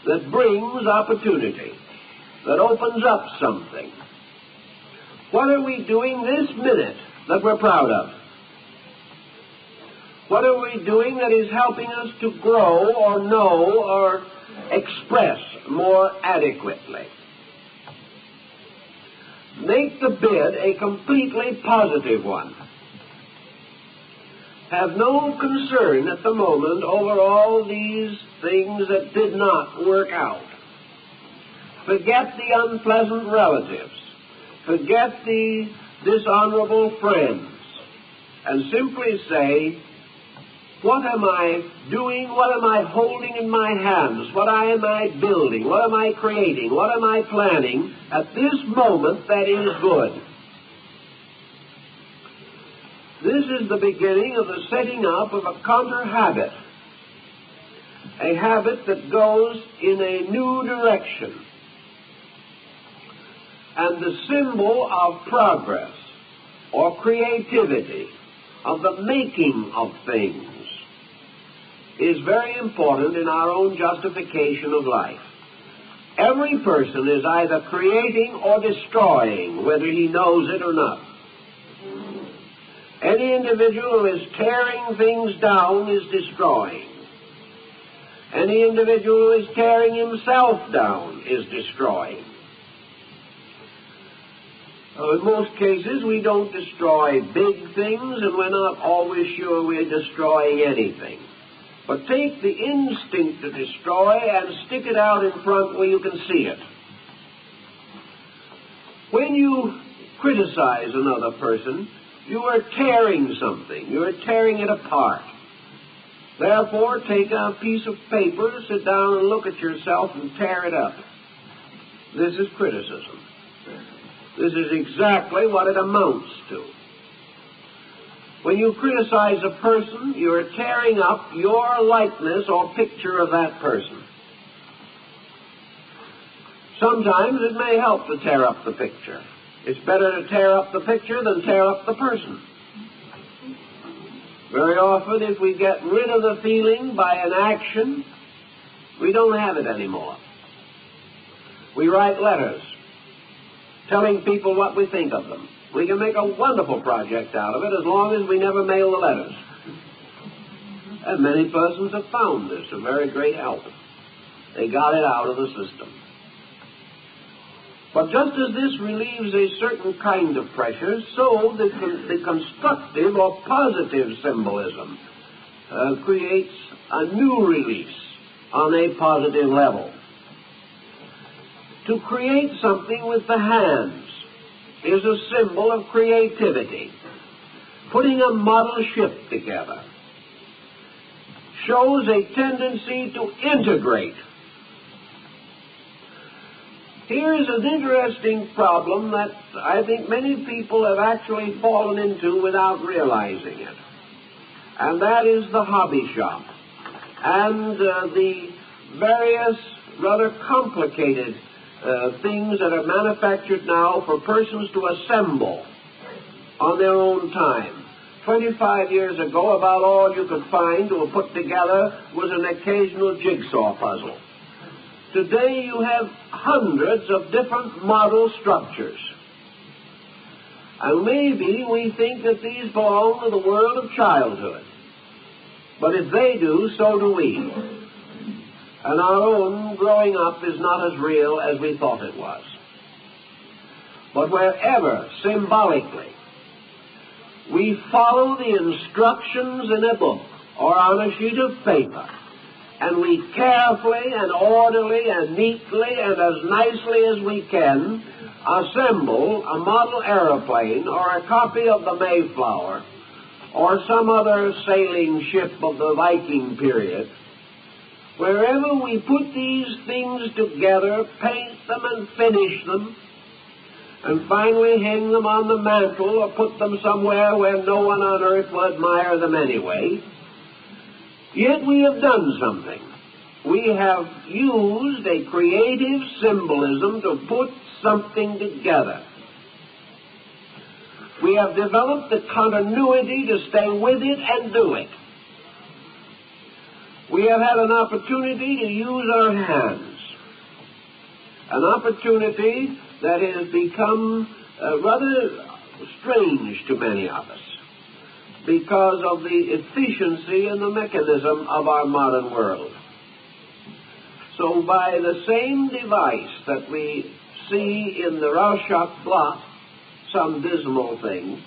that brings opportunity, that opens up something? What are we doing this minute that we're proud of? What are we doing that is helping us to grow or know or express more adequately? Make the bid a completely positive one. Have no concern at the moment over all these things that did not work out. Forget the unpleasant relatives. Forget the dishonorable friends. And simply say, what am I doing? What am I holding in my hands? What am I building? What am I creating? What am I planning at this moment that is good? This is the beginning of the setting up of a counter-habit, a habit that goes in a new direction. And the symbol of progress or creativity, of the making of things, is very important in our own justification of life. Every person is either creating or destroying, whether he knows it or not. Any individual who is tearing things down is destroying. Any individual who is tearing himself down is destroying. In most cases, we don't destroy big things, and we're not always sure we're destroying anything. But take the instinct to destroy and stick it out in front where you can see it. When you criticize another person, you are tearing something. You are tearing it apart. Therefore, take a piece of paper, sit down and look at yourself and tear it up. This is criticism. This is exactly what it amounts to. When you criticize a person, you are tearing up your likeness or picture of that person. Sometimes it may help to tear up the picture. It's better to tear up the picture than tear up the person. Very often, if we get rid of the feeling by an action, we don't have it anymore. We write letters telling people what we think of them. We can make a wonderful project out of it as long as we never mail the letters. And many persons have found this a very great help. They got it out of the system. But just as this relieves a certain kind of pressure, so the constructive or positive symbolism creates a new release on a positive level. To create something with the hands is a symbol of creativity. Putting a model ship together shows a tendency to integrate. Here is an interesting problem that I think many people have actually fallen into without realizing it. And that is the hobby shop and the various rather complicated things that are manufactured now for persons to assemble on their own time. 25 years ago, about all you could find or put together was an occasional jigsaw puzzle. Today you have hundreds of different model structures. And maybe we think that these belong to the world of childhood. But if they do, so do we. And our own growing up is not as real as we thought it was. But wherever, symbolically, we follow the instructions in a book or on a sheet of paper, and we carefully and orderly and neatly and as nicely as we can assemble a model aeroplane or a copy of the Mayflower or some other sailing ship of the Viking period, wherever we put these things together, paint them and finish them, and finally hang them on the mantle or put them somewhere where no one on earth will admire them anyway, yet we have done something. We have used a creative symbolism to put something together. We have developed the continuity to stay with it and do it. We have had an opportunity to use our hands, an opportunity that has become rather strange to many of us because of the efficiency and the mechanism of our modern world. So by the same device that we see in the Rorschach blot, some dismal thing,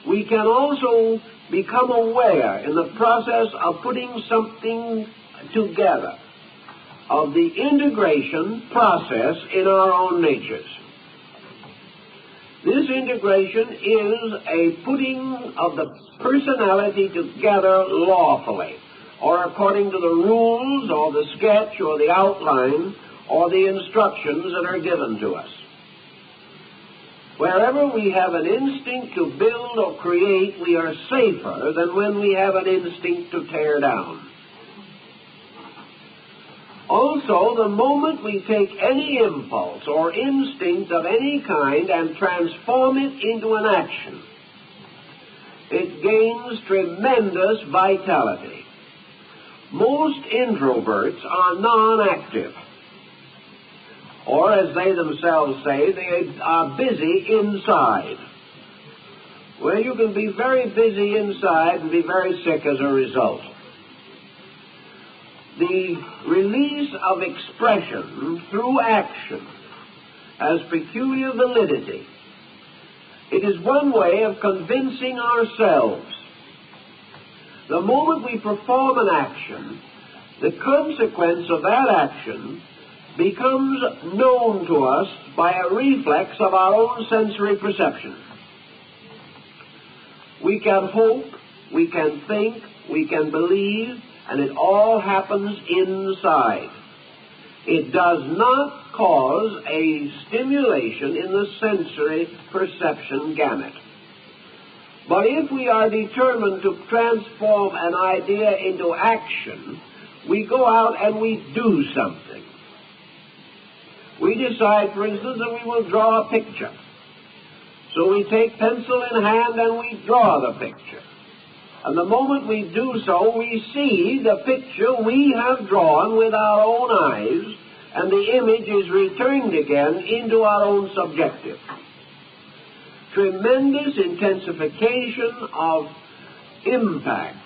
we can also become aware in the process of putting something together, of the integration process in our own natures. This integration is a putting of the personality together lawfully, or according to the rules or the sketch or the outline or the instructions that are given to us. Wherever we have an instinct to build or create, we are safer than when we have an instinct to tear down. Also, the moment we take any impulse or instinct of any kind and transform it into an action, it gains tremendous vitality. Most introverts are non-active, or as they themselves say, they are busy inside. Well, you can be very busy inside and be very sick as a result. The release of expression through action has peculiar validity. It is one way of convincing ourselves. The moment we perform an action, the consequence of that action becomes known to us by a reflex of our own sensory perception. We can hope, we can think, we can believe, and it all happens inside. It does not cause a stimulation in the sensory perception gamut. But if we are determined to transform an idea into action, we go out and we do something. We decide, for instance, that we will draw a picture. So we take pencil in hand and we draw the picture. And the moment we do so, we see the picture we have drawn with our own eyes, and the image is returned again into our own subjective. Tremendous intensification of impact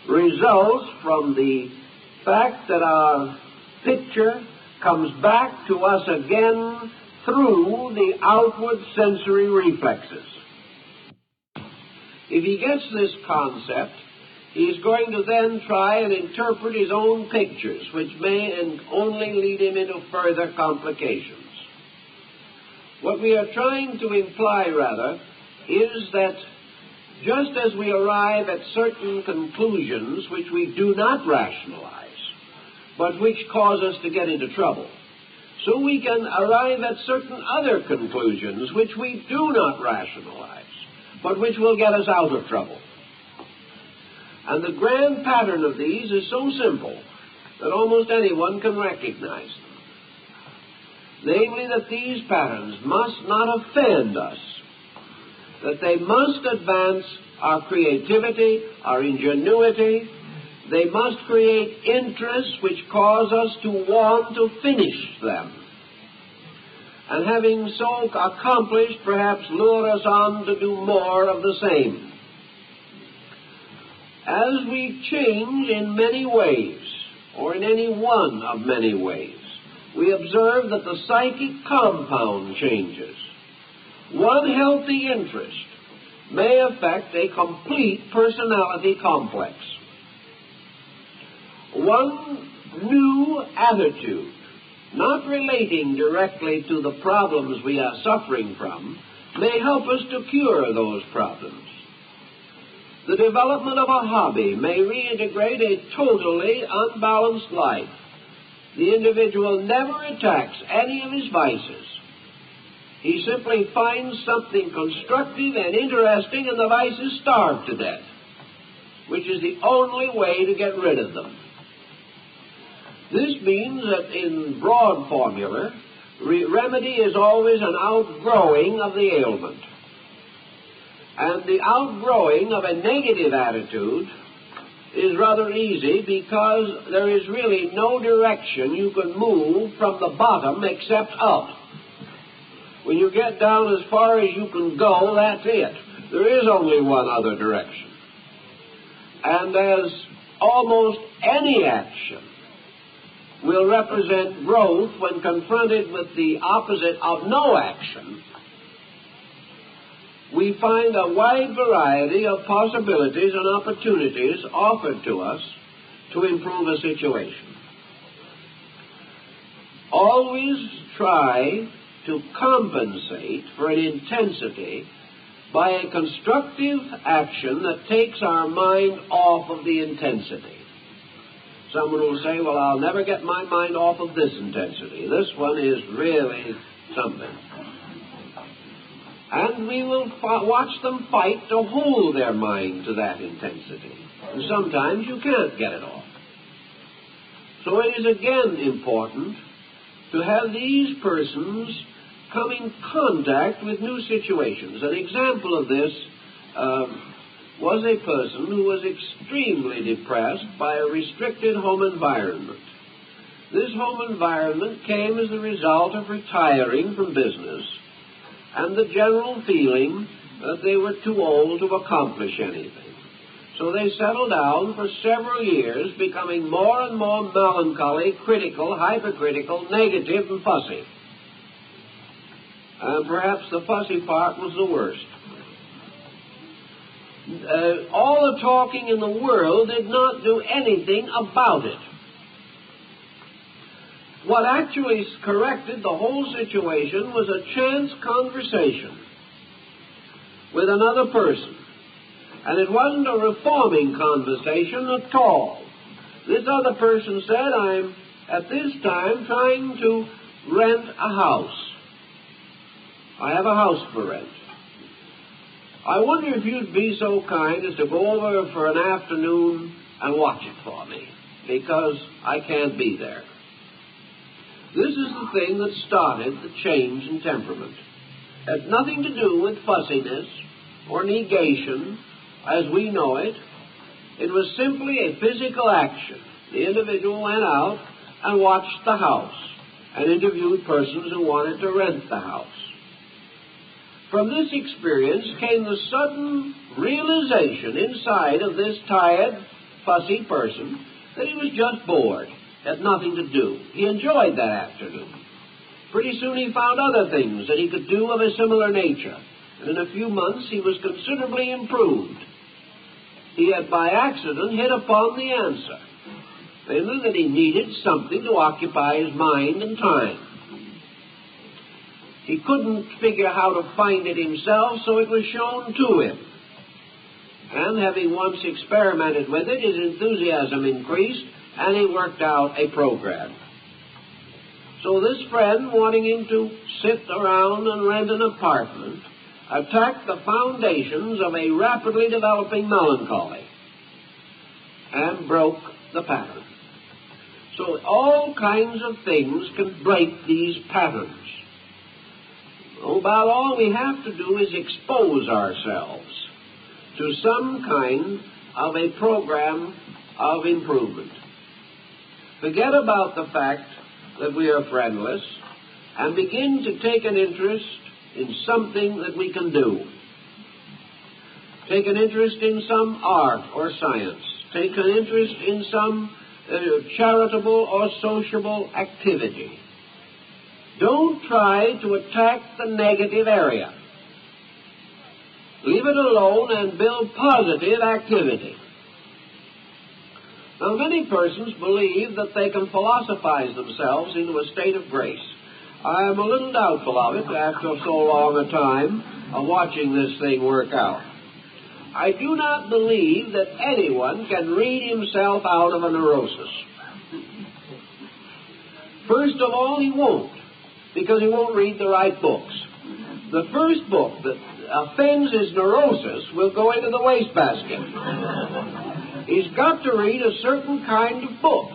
results from the fact that our picture comes back to us again through the outward sensory reflexes. If he gets this concept, he's going to then try and interpret his own pictures, which may and only lead him into further complications. What we are trying to imply, rather, is that just as we arrive at certain conclusions which we do not rationalize, but which cause us to get into trouble, so we can arrive at certain other conclusions which we do not rationalize, but which will get us out of trouble. And the grand pattern of these is so simple that almost anyone can recognize them. Namely, that these patterns must not offend us, that they must advance our creativity, our ingenuity. They must create interests which cause us to want to finish them. And having so accomplished, perhaps lure us on to do more of the same. As we change in many ways, or in any one of many ways, we observe that the psychic compound changes. One healthy interest may affect a complete personality complex. One new attitude, not relating directly to the problems we are suffering from, may help us to cure those problems. The development of a hobby may reintegrate a totally unbalanced life. The individual never attacks any of his vices. He simply finds something constructive and interesting, and the vices starve to death, which is the only way to get rid of them. This means that in broad formula, remedy is always an outgrowing of the ailment. And the outgrowing of a negative attitude is rather easy because there is really no direction you can move from the bottom except up. When you get down as far as you can go, that's it. There is only one other direction. And as almost any action will represent growth when confronted with the opposite of no action, we find a wide variety of possibilities and opportunities offered to us to improve a situation. Always try to compensate for an intensity by a constructive action that takes our mind off of the intensity. Someone will say, well, I'll never get my mind off of this intensity. This one is really something. And we will watch them fight to hold their mind to that intensity. And sometimes you can't get it off. So it is again important to have these persons come in contact with new situations. An example of this was a person who was extremely depressed by a restricted home environment. This home environment came as a result of retiring from business and the general feeling that they were too old to accomplish anything. So they settled down for several years, becoming more and more melancholy, critical, hypercritical, negative, and fussy. And perhaps the fussy part was the worst. All the talking in the world did not do anything about it. What actually corrected the whole situation was a chance conversation with another person. And it wasn't a reforming conversation at all. This other person said, I'm at this time trying to rent a house. I have a house for rent. I wonder if you'd be so kind as to go over for an afternoon and watch it for me, because I can't be there. This is the thing that started the change in temperament. It had nothing to do with fussiness or negation as we know it. It was simply a physical action. The individual went out and watched the house and interviewed persons who wanted to rent the house. From this experience came the sudden realization inside of this tired, fussy person that he was just bored, had nothing to do. He enjoyed that afternoon. Pretty soon he found other things that he could do of a similar nature, and in a few months he was considerably improved. He had by accident hit upon the answer, namely that he needed something to occupy his mind and time. He couldn't figure how to find it himself, so it was shown to him. And having once experimented with it, his enthusiasm increased, and he worked out a program. So this friend, wanting him to sit around and rent an apartment, attacked the foundations of a rapidly developing melancholy and broke the pattern. So all kinds of things can break these patterns. About all we have to do is expose ourselves to some kind of a program of improvement. Forget about the fact that we are friendless and begin to take an interest in something that we can do. Take an interest in some art or science. Take an interest in some charitable or sociable activity. Don't try to attack the negative area. Leave it alone and build positive activity. Now, many persons believe that they can philosophize themselves into a state of grace. I am a little doubtful of it after so long a time of watching this thing work out. I do not believe that anyone can read himself out of a neurosis. First of all, he won't, because he won't read the right books. The first book that offends his neurosis will go into the wastebasket. He's got to read a certain kind of book.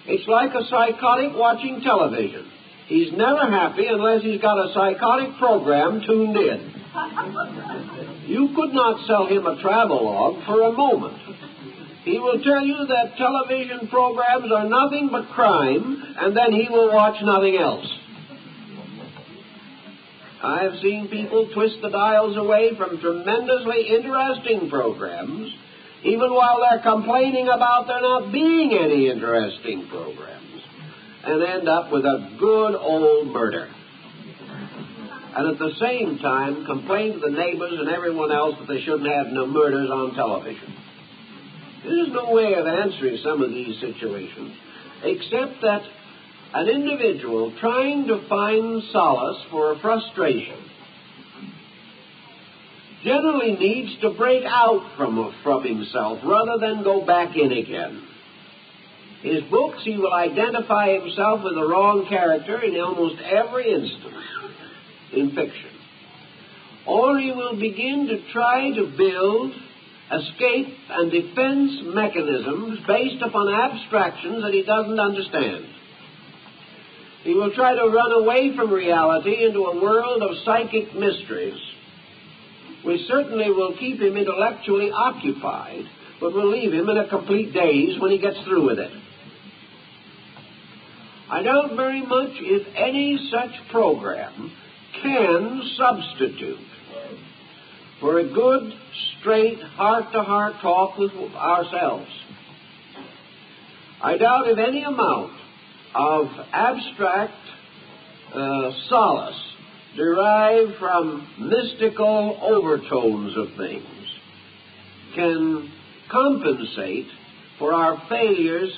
It's like a psychotic watching television. He's never happy unless he's got a psychotic program tuned in. You could not sell him a travelogue for a moment. He will tell you that television programs are nothing but crime, and then he will watch nothing else. I have seen people twist the dials away from tremendously interesting programs, even while they're complaining about there not being any interesting programs, and end up with a good old murder. And at the same time complain to the neighbors and everyone else that they shouldn't have no murders on television. There's no way of answering some of these situations, except that an individual trying to find solace for a frustration generally needs to break out from himself rather than go back in again. His books, he will identify himself with the wrong character in almost every instance in fiction. Or he will begin to try to build escape and defense mechanisms based upon abstractions that he doesn't understand. He will try to run away from reality into a world of psychic mysteries, which certainly will keep him intellectually occupied, but will leave him in a complete daze when he gets through with it. I doubt very much if any such program can substitute for a good, straight, heart-to-heart talk with ourselves. I doubt if any amount of abstract solace derived from mystical overtones of things can compensate for our failures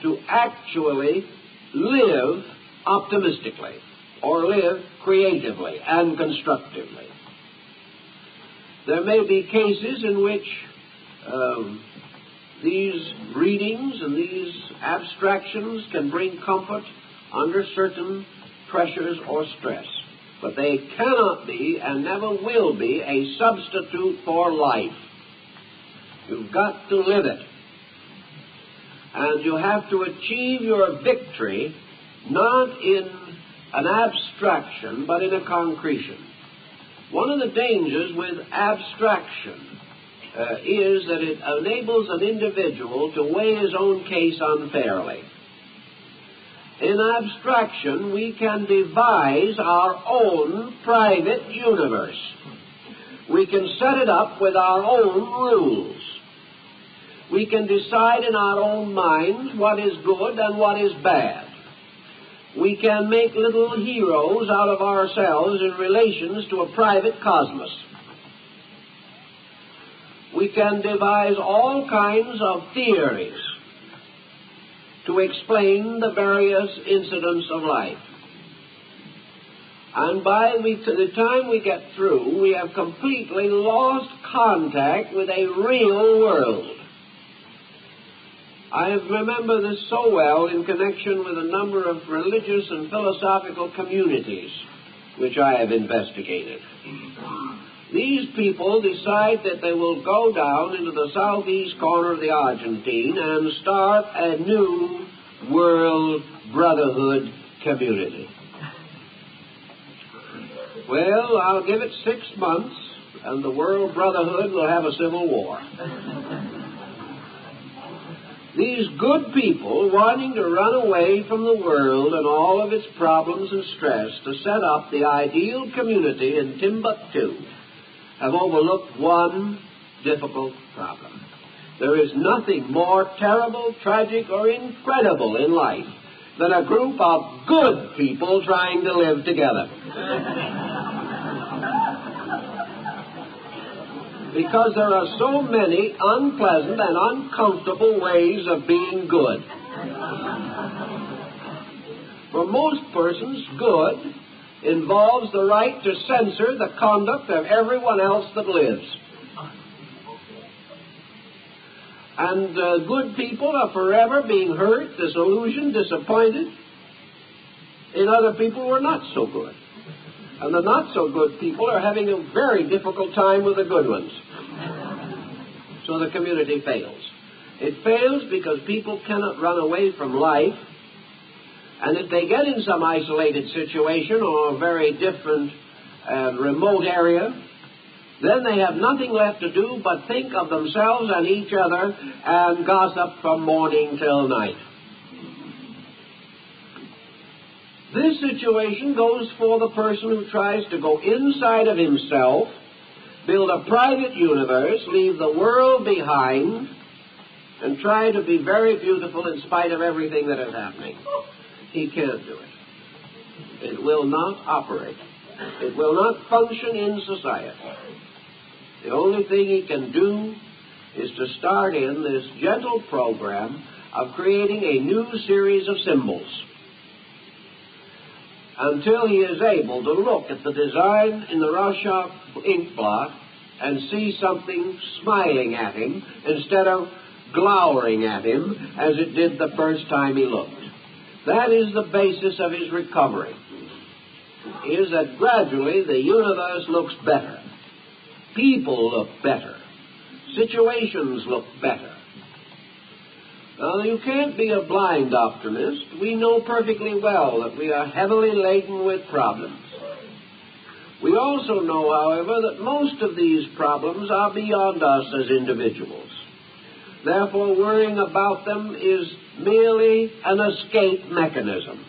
to actually live optimistically or live creatively and constructively. There may be cases in which these readings and these abstractions can bring comfort under certain pressures or stress, but they cannot be and never will be a substitute for life. You've got to live it. And you have to achieve your victory not in an abstraction, but in a concretion. One of the dangers with abstraction is that it enables an individual to weigh his own case unfairly. In abstraction, we can devise our own private universe. We can set it up with our own rules. We can decide in our own minds what is good and what is bad. We can make little heroes out of ourselves in relations to a private cosmos. We can devise all kinds of theories to explain the various incidents of life. And by the time we get through, we have completely lost contact with a real world. I remember this so well in connection with a number of religious and philosophical communities which I have investigated. These people decide that they will go down into the southeast corner of the Argentine and start a new world brotherhood community. Well, I'll give it 6 months, and the world brotherhood will have a civil war. These good people, wanting to run away from the world and all of its problems and stress to set up the ideal community in Timbuktu, have overlooked one difficult problem. There is nothing more terrible, tragic, or incredible in life than a group of good people trying to live together. Because there are so many unpleasant and uncomfortable ways of being good. For most persons, good involves the right to censor the conduct of everyone else that lives. And good people are forever being hurt, disillusioned, disappointed in other people who are not so good. And the not-so-good people are having a very difficult time with the good ones. So the community fails. It fails because people cannot run away from life. And if they get in some isolated situation or a very different remote area, then they have nothing left to do but think of themselves and each other and gossip from morning till night. This situation goes for the person who tries to go inside of himself, build a private universe, leave the world behind, and try to be very beautiful in spite of everything that is happening. He can't do it. It will not operate. It will not function in society. The only thing he can do is to start in this gentle program of creating a new series of symbols until he is able to look at the design in the Rorschach ink blot and see something smiling at him instead of glowering at him as it did the first time he looked. That is the basis of his recovery, is that gradually the universe looks better. People look better. Situations look better. Now, you can't be a blind optimist. We know perfectly well that we are heavily laden with problems. We also know, however, that most of these problems are beyond us as individuals. Therefore, worrying about them is merely an escape mechanism.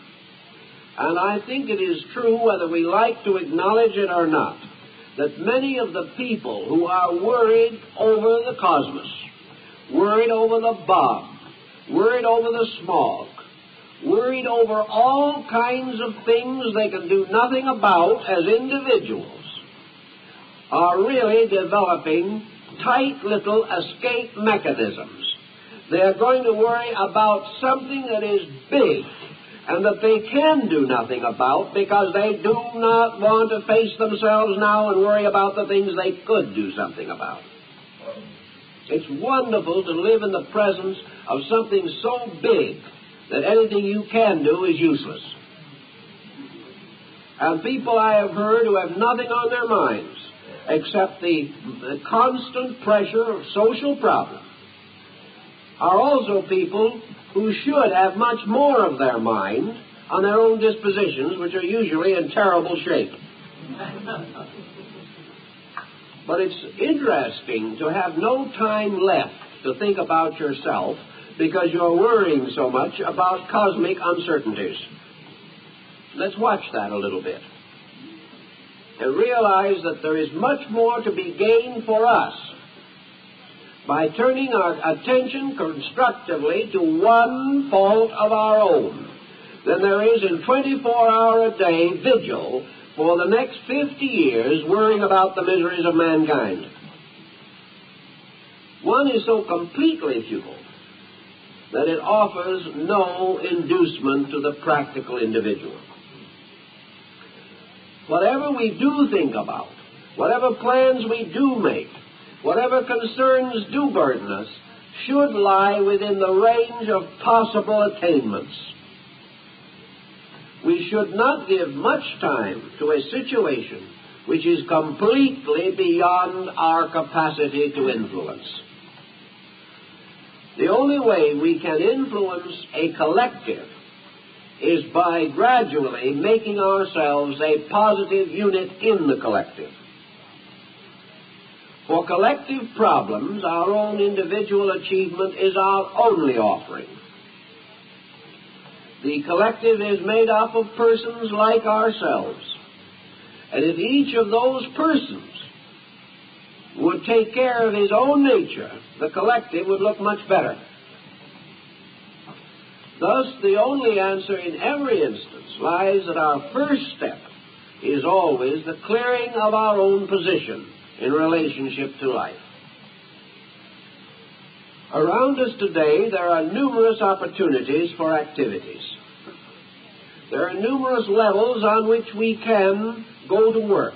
And I think it is true, whether we like to acknowledge it or not, that many of the people who are worried over the cosmos, worried over the bomb, worried over the smog, worried over all kinds of things they can do nothing about as individuals, are really developing tight little escape mechanisms. They are going to worry about something that is big and that they can do nothing about because they do not want to face themselves now and worry about the things they could do something about. It's wonderful to live in the presence of something so big that anything you can do is useless. And people I have heard who have nothing on their minds except the constant pressure of social problems are also people who should have much more of their mind on their own dispositions, which are usually in terrible shape. But it's interesting to have no time left to think about yourself because you're worrying so much about cosmic uncertainties. Let's watch that a little bit and realize that there is much more to be gained for us by turning our attention constructively to one fault of our own than there is in 24-hour-a-day vigil for the next 50 years worrying about the miseries of mankind. One is so completely futile that it offers no inducement to the practical individual. Whatever we do think about, whatever plans we do make, whatever concerns do burden us, should lie within the range of possible attainments. We should not give much time to a situation which is completely beyond our capacity to influence. The only way we can influence a collective is by gradually making ourselves a positive unit in the collective. For collective problems, our own individual achievement is our only offering. The collective is made up of persons like ourselves, and if each of those persons would take care of his own nature, the collective would look much better. Thus, the only answer in every instance lies that our first step is always the clearing of our own position in relationship to life. Around us today, there are numerous opportunities for activities. There are numerous levels on which we can go to work.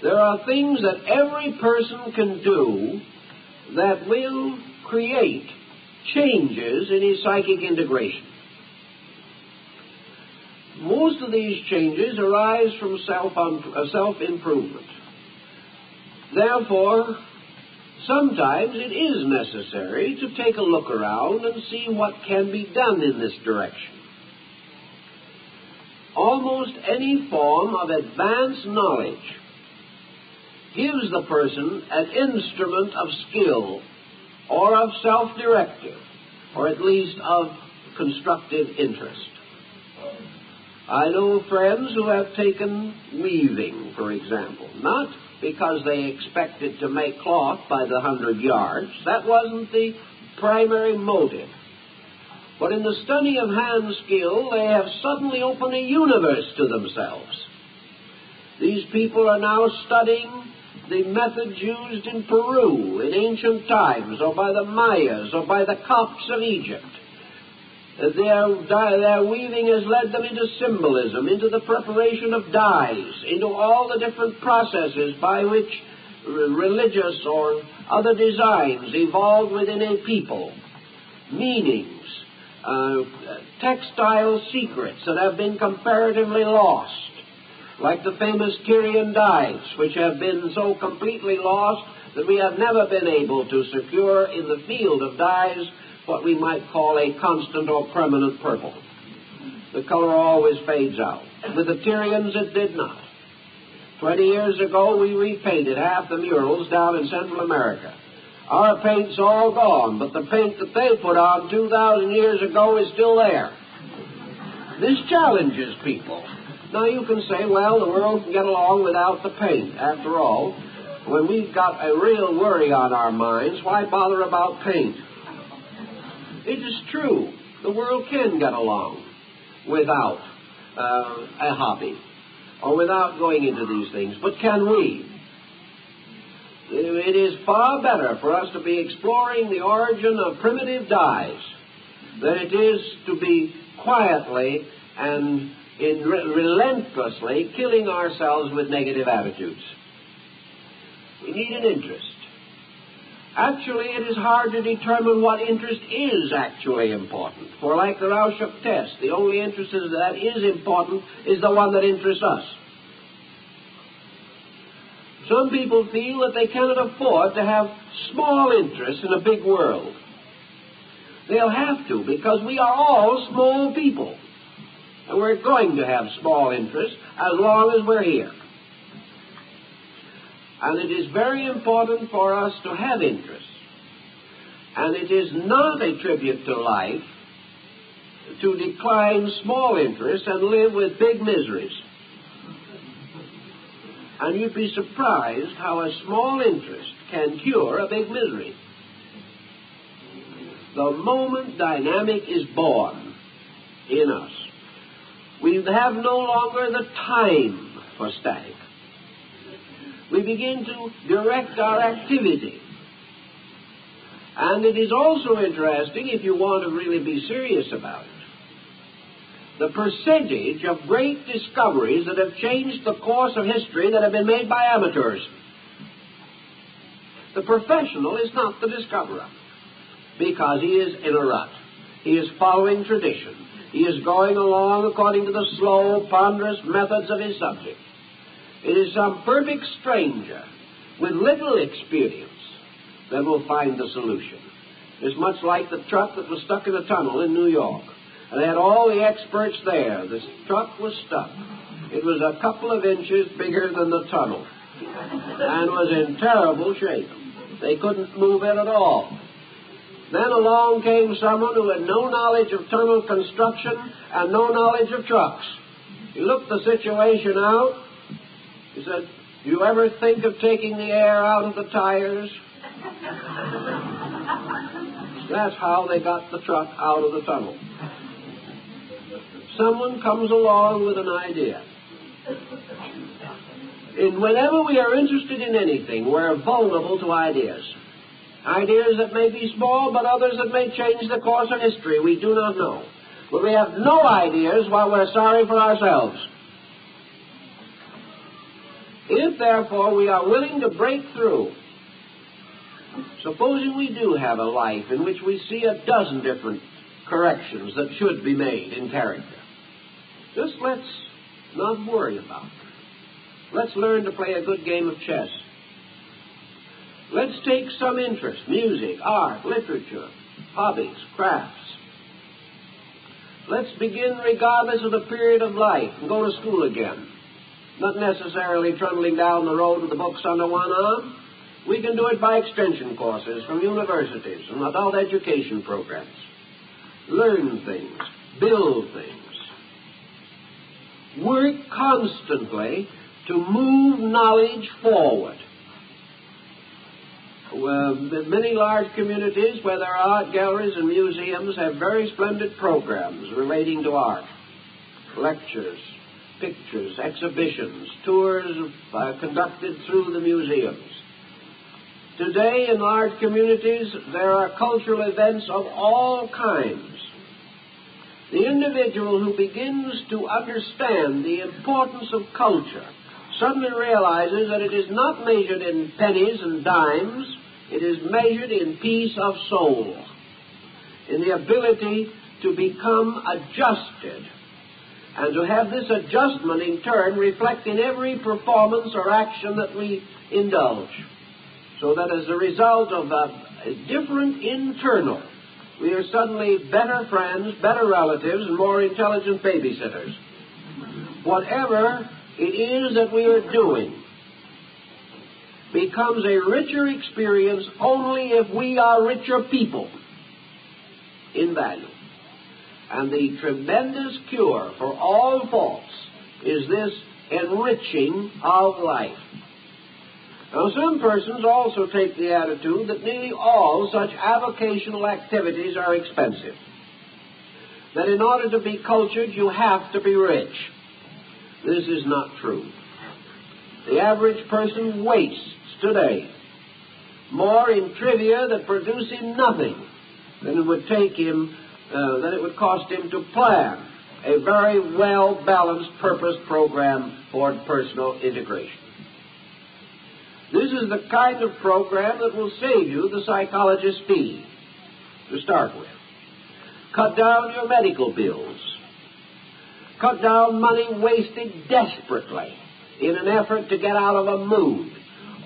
There are things that every person can do that will create changes in his psychic integration. Most of these changes arise from self-improvement. Therefore, sometimes it is necessary to take a look around and see what can be done in this direction. Almost any form of advanced knowledge gives the person an instrument of skill or of self-directive, or at least of constructive interest. I know friends who have taken weaving, for example, not because they expected to make cloth by the 100 yards. That wasn't the primary motive. But in the study of hand skill, they have suddenly opened a universe to themselves. These people are now studying the methods used in Peru in ancient times, or by the Mayas, or by the Copts of Egypt. Their weaving has led them into symbolism, into the preparation of dyes, into all the different processes by which religious or other designs evolved within a people, meanings, textile secrets that have been comparatively lost, like the famous Tyrian dyes, which have been so completely lost that we have never been able to secure in the field of dyes what we might call a constant or permanent purple. The color always fades out. With the Tyrians, it did not. 20 years ago, we repainted half the murals down in Central America. Our paint's all gone, but the paint that they put on 2,000 years ago is still there. This challenges people. Now you can say, well, the world can get along without the paint. After all, when we've got a real worry on our minds, why bother about paint? It is true, the world can get along without a hobby or without going into these things, but can we? It is far better for us to be exploring the origin of primitive dyes than it is to be quietly and relentlessly killing ourselves with negative attitudes. We need an interest. Actually, it is hard to determine what interest is actually important. For like the Rorschach test, the only interest that is important is the one that interests us. Some people feel that they cannot afford to have small interests in a big world. They'll have to, because we are all small people. And we're going to have small interests as long as we're here. And it is very important for us to have interests. And it is not a tribute to life to decline small interests and live with big miseries. And you'd be surprised how a small interest can cure a big misery. The moment dynamic is born in us, we have no longer the time for static. We begin to direct our activity. And it is also interesting, if you want to really be serious about it, the percentage of great discoveries that have changed the course of history that have been made by amateurs. The professional is not the discoverer, because he is in a rut. He is following tradition. He is going along according to the slow, ponderous methods of his subject. It is some perfect stranger with little experience that will find the solution. It's much like the truck that was stuck in a tunnel in New York. And they had all the experts there. The truck was stuck. It was a couple of inches bigger than the tunnel and was in terrible shape. They couldn't move it at all. Then along came someone who had no knowledge of tunnel construction and no knowledge of trucks. He looked the situation out. He said, "Do you ever think of taking the air out of the tires?" That's how they got the truck out of the tunnel. Someone comes along with an idea. And whenever we are interested in anything, we're vulnerable to ideas. Ideas that may be small, but others that may change the course of history. We do not know. But we have no ideas while we're sorry for ourselves. If, therefore, we are willing to break through, supposing we do have a life in which we see a dozen different corrections that should be made in character, just let's not worry about them. Let's learn to play a good game of chess. Let's take some interest, music, art, literature, hobbies, crafts. Let's begin regardless of the period of life and go to school again. Not necessarily trundling down the road with the books under one arm. We can do it by extension courses from universities and adult education programs. Learn things, build things. Work constantly to move knowledge forward. Many large communities where there are art galleries and museums have very splendid programs relating to art. Lectures, pictures, exhibitions, tours conducted through the museums. Today, in large communities, there are cultural events of all kinds. The individual who begins to understand the importance of culture suddenly realizes that it is not measured in pennies and dimes, it is measured in peace of soul, in the ability to become adjusted, and to have this adjustment in turn reflect in every performance or action that we indulge. So that as a result of a different internal, we are suddenly better friends, better relatives, and more intelligent babysitters. Whatever it is that we are doing becomes a richer experience only if we are richer people in value. And the tremendous cure for all faults is this enriching of life. Now, some persons also take the attitude that nearly all such avocational activities are expensive. That in order to be cultured, you have to be rich. This is not true. The average person wastes today more in trivia that produce him nothing than it would take him than it would cost him to plan a very well-balanced, purposed program for personal integration. This is the kind of program that will save you the psychologist's fee, to start with. Cut down your medical bills. Cut down money wasted desperately in an effort to get out of a mood,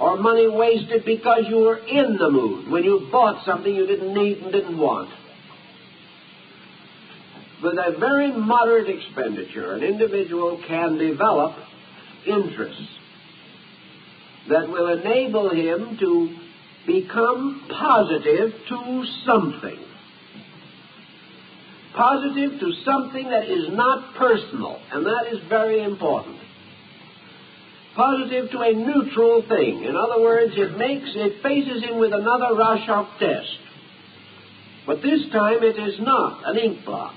or money wasted because you were in the mood when you bought something you didn't need and didn't want. With a very moderate expenditure, an individual can develop interests that will enable him to become positive to something. Positive to something that is not personal, and that is very important. Positive to a neutral thing. In other words, it faces him with another Rorschach test. But this time it is not an ink blot,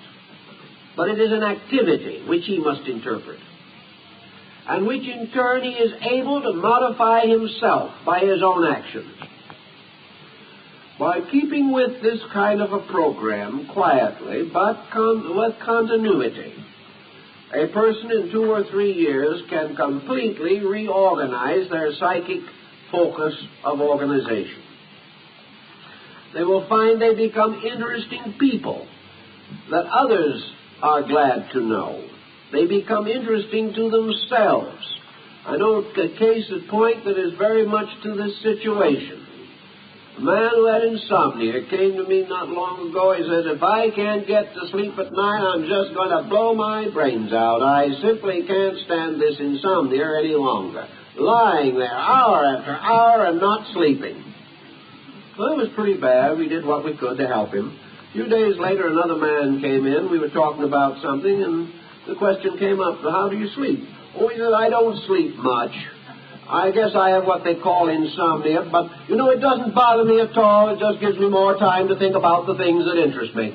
but it is an activity which he must interpret, and which in turn he is able to modify himself by his own actions. By keeping with this kind of a program quietly, but with continuity, a person in 2 or 3 years can completely reorganize their psychic focus of organization. They will find they become interesting people that others are glad to know. They become interesting to themselves. I know a case in point that is very much to this situation. A man who had insomnia came to me not long ago. He said, if I can't get to sleep at night, I'm just going to blow my brains out. I simply can't stand this insomnia any longer. Lying there hour after hour and not sleeping. Well, it was pretty bad. We did what we could to help him. A few days later, another man came in. We were talking about something, and the question came up, how do you sleep? Oh, he said, I don't sleep much. I guess I have what they call insomnia, but, it doesn't bother me at all. It just gives me more time to think about the things that interest me.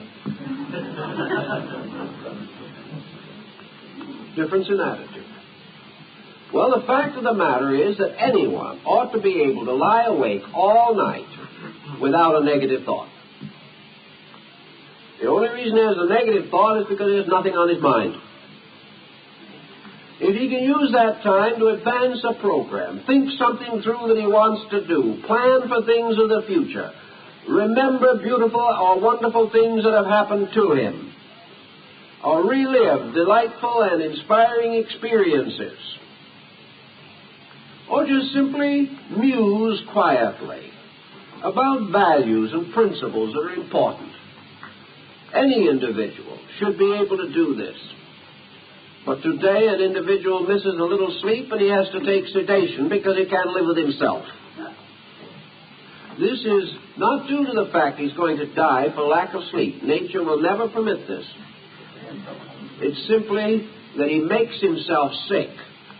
Difference in attitude. Well, the fact of the matter is that anyone ought to be able to lie awake all night without a negative thought. The only reason he has a negative thought is because there's nothing on his mind. If he can use that time to advance a program, think something through that he wants to do, plan for things of the future, remember beautiful or wonderful things that have happened to him, or relive delightful and inspiring experiences, or just simply muse quietly about values and principles that are important. Any individual should be able to do this. But today an individual misses a little sleep and he has to take sedation because he can't live with himself. This is not due to the fact he's going to die for lack of sleep. Nature will never permit this. It's simply that he makes himself sick.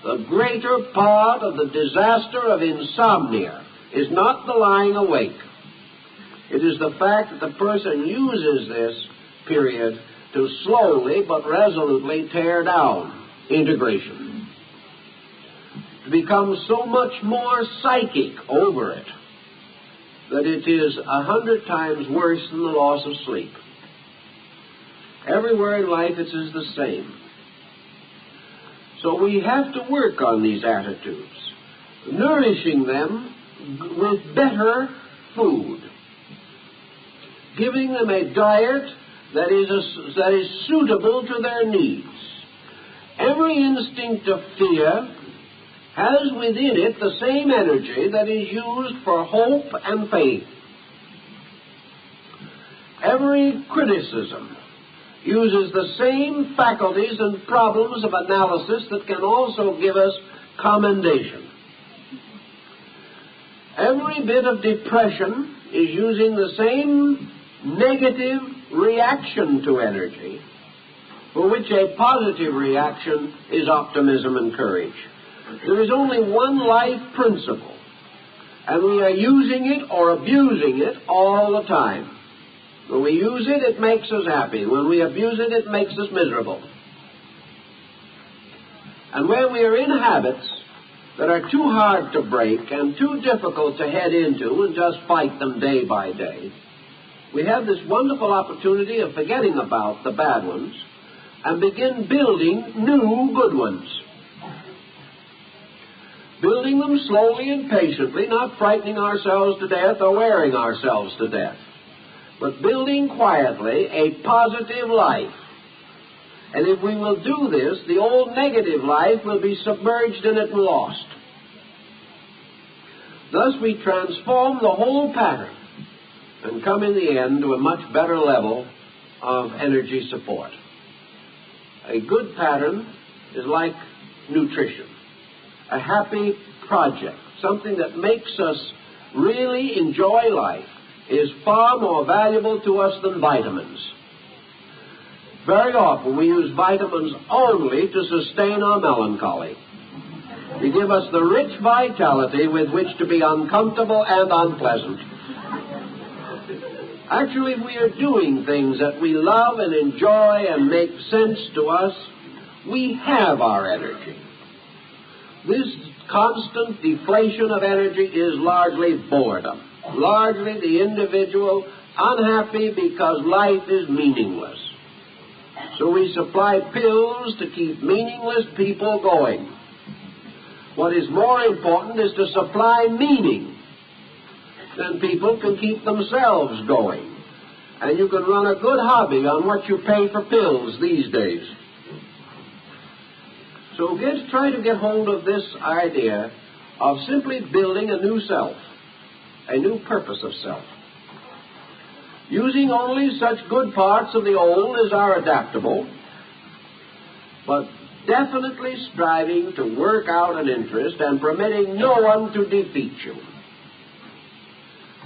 The greater part of the disaster of insomnia is not the lying awake. It is the fact that the person uses this period to slowly but resolutely tear down integration, to become so much more psychic over it that it is 100 times worse than the loss of sleep. Everywhere in life it is the same. So we have to work on these attitudes, nourishing them with better food, giving them a diet that is suitable to their needs. Every instinct of fear has within it the same energy that is used for hope and faith. Every criticism uses the same faculties and problems of analysis that can also give us commendation. Every bit of depression is using the same negative reaction to energy, for which a positive reaction is optimism and courage. There is only one life principle, and we are using it or abusing it all the time. When we use it, it makes us happy. When we abuse it, it makes us miserable. And when we are in habits that are too hard to break and too difficult to head into and just fight them day by day, we have this wonderful opportunity of forgetting about the bad ones and begin building new good ones. Building them slowly and patiently, not frightening ourselves to death or wearing ourselves to death, but building quietly a positive life. And if we will do this, the old negative life will be submerged in it and lost. Thus we transform the whole pattern and come in the end to a much better level of energy support. A good pattern is like nutrition, a happy project, something that makes us really enjoy life, is far more valuable to us than vitamins. Very often we use vitamins only to sustain our melancholy. They give us the rich vitality with which to be uncomfortable and unpleasant. Actually, if we are doing things that we love and enjoy and make sense to us, we have our energy. This constant deflation of energy is largely boredom, largely the individual unhappy because life is meaningless. So we supply pills to keep meaningless people going. What is more important is to supply meaning. Then people can keep themselves going. And you can run a good hobby on what you pay for pills these days. So try to get hold of this idea of simply building a new self, a new purpose of self. Using only such good parts of the old as are adaptable, but definitely striving to work out an interest and permitting no one to defeat you.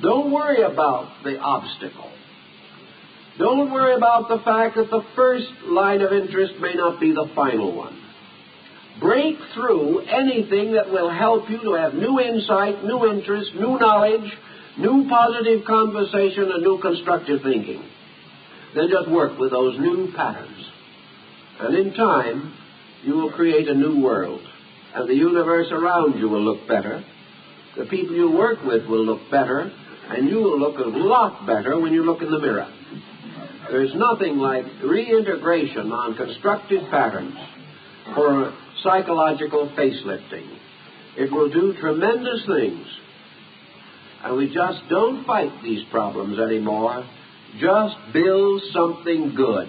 Don't worry about the obstacle. Don't worry about the fact that the first line of interest may not be the final one. Break through anything that will help you to have new insight, new interest, new knowledge, new positive conversation, and new constructive thinking. Then just work with those new patterns. And in time, you will create a new world. And the universe around you will look better. The people you work with will look better. And you will look a lot better when you look in the mirror. There's nothing like reintegration on constructive patterns for psychological facelifting. It will do tremendous things. And we just don't fight these problems anymore. Just build something good.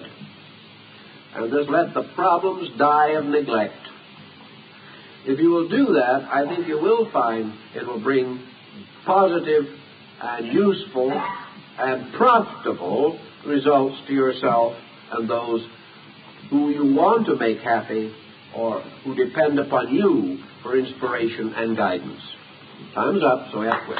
And just let the problems die of neglect. If you will do that, I think you will find it will bring positive and useful and profitable results to yourself and those who you want to make happy or who depend upon you for inspiration and guidance. Time's up, so we have to quit.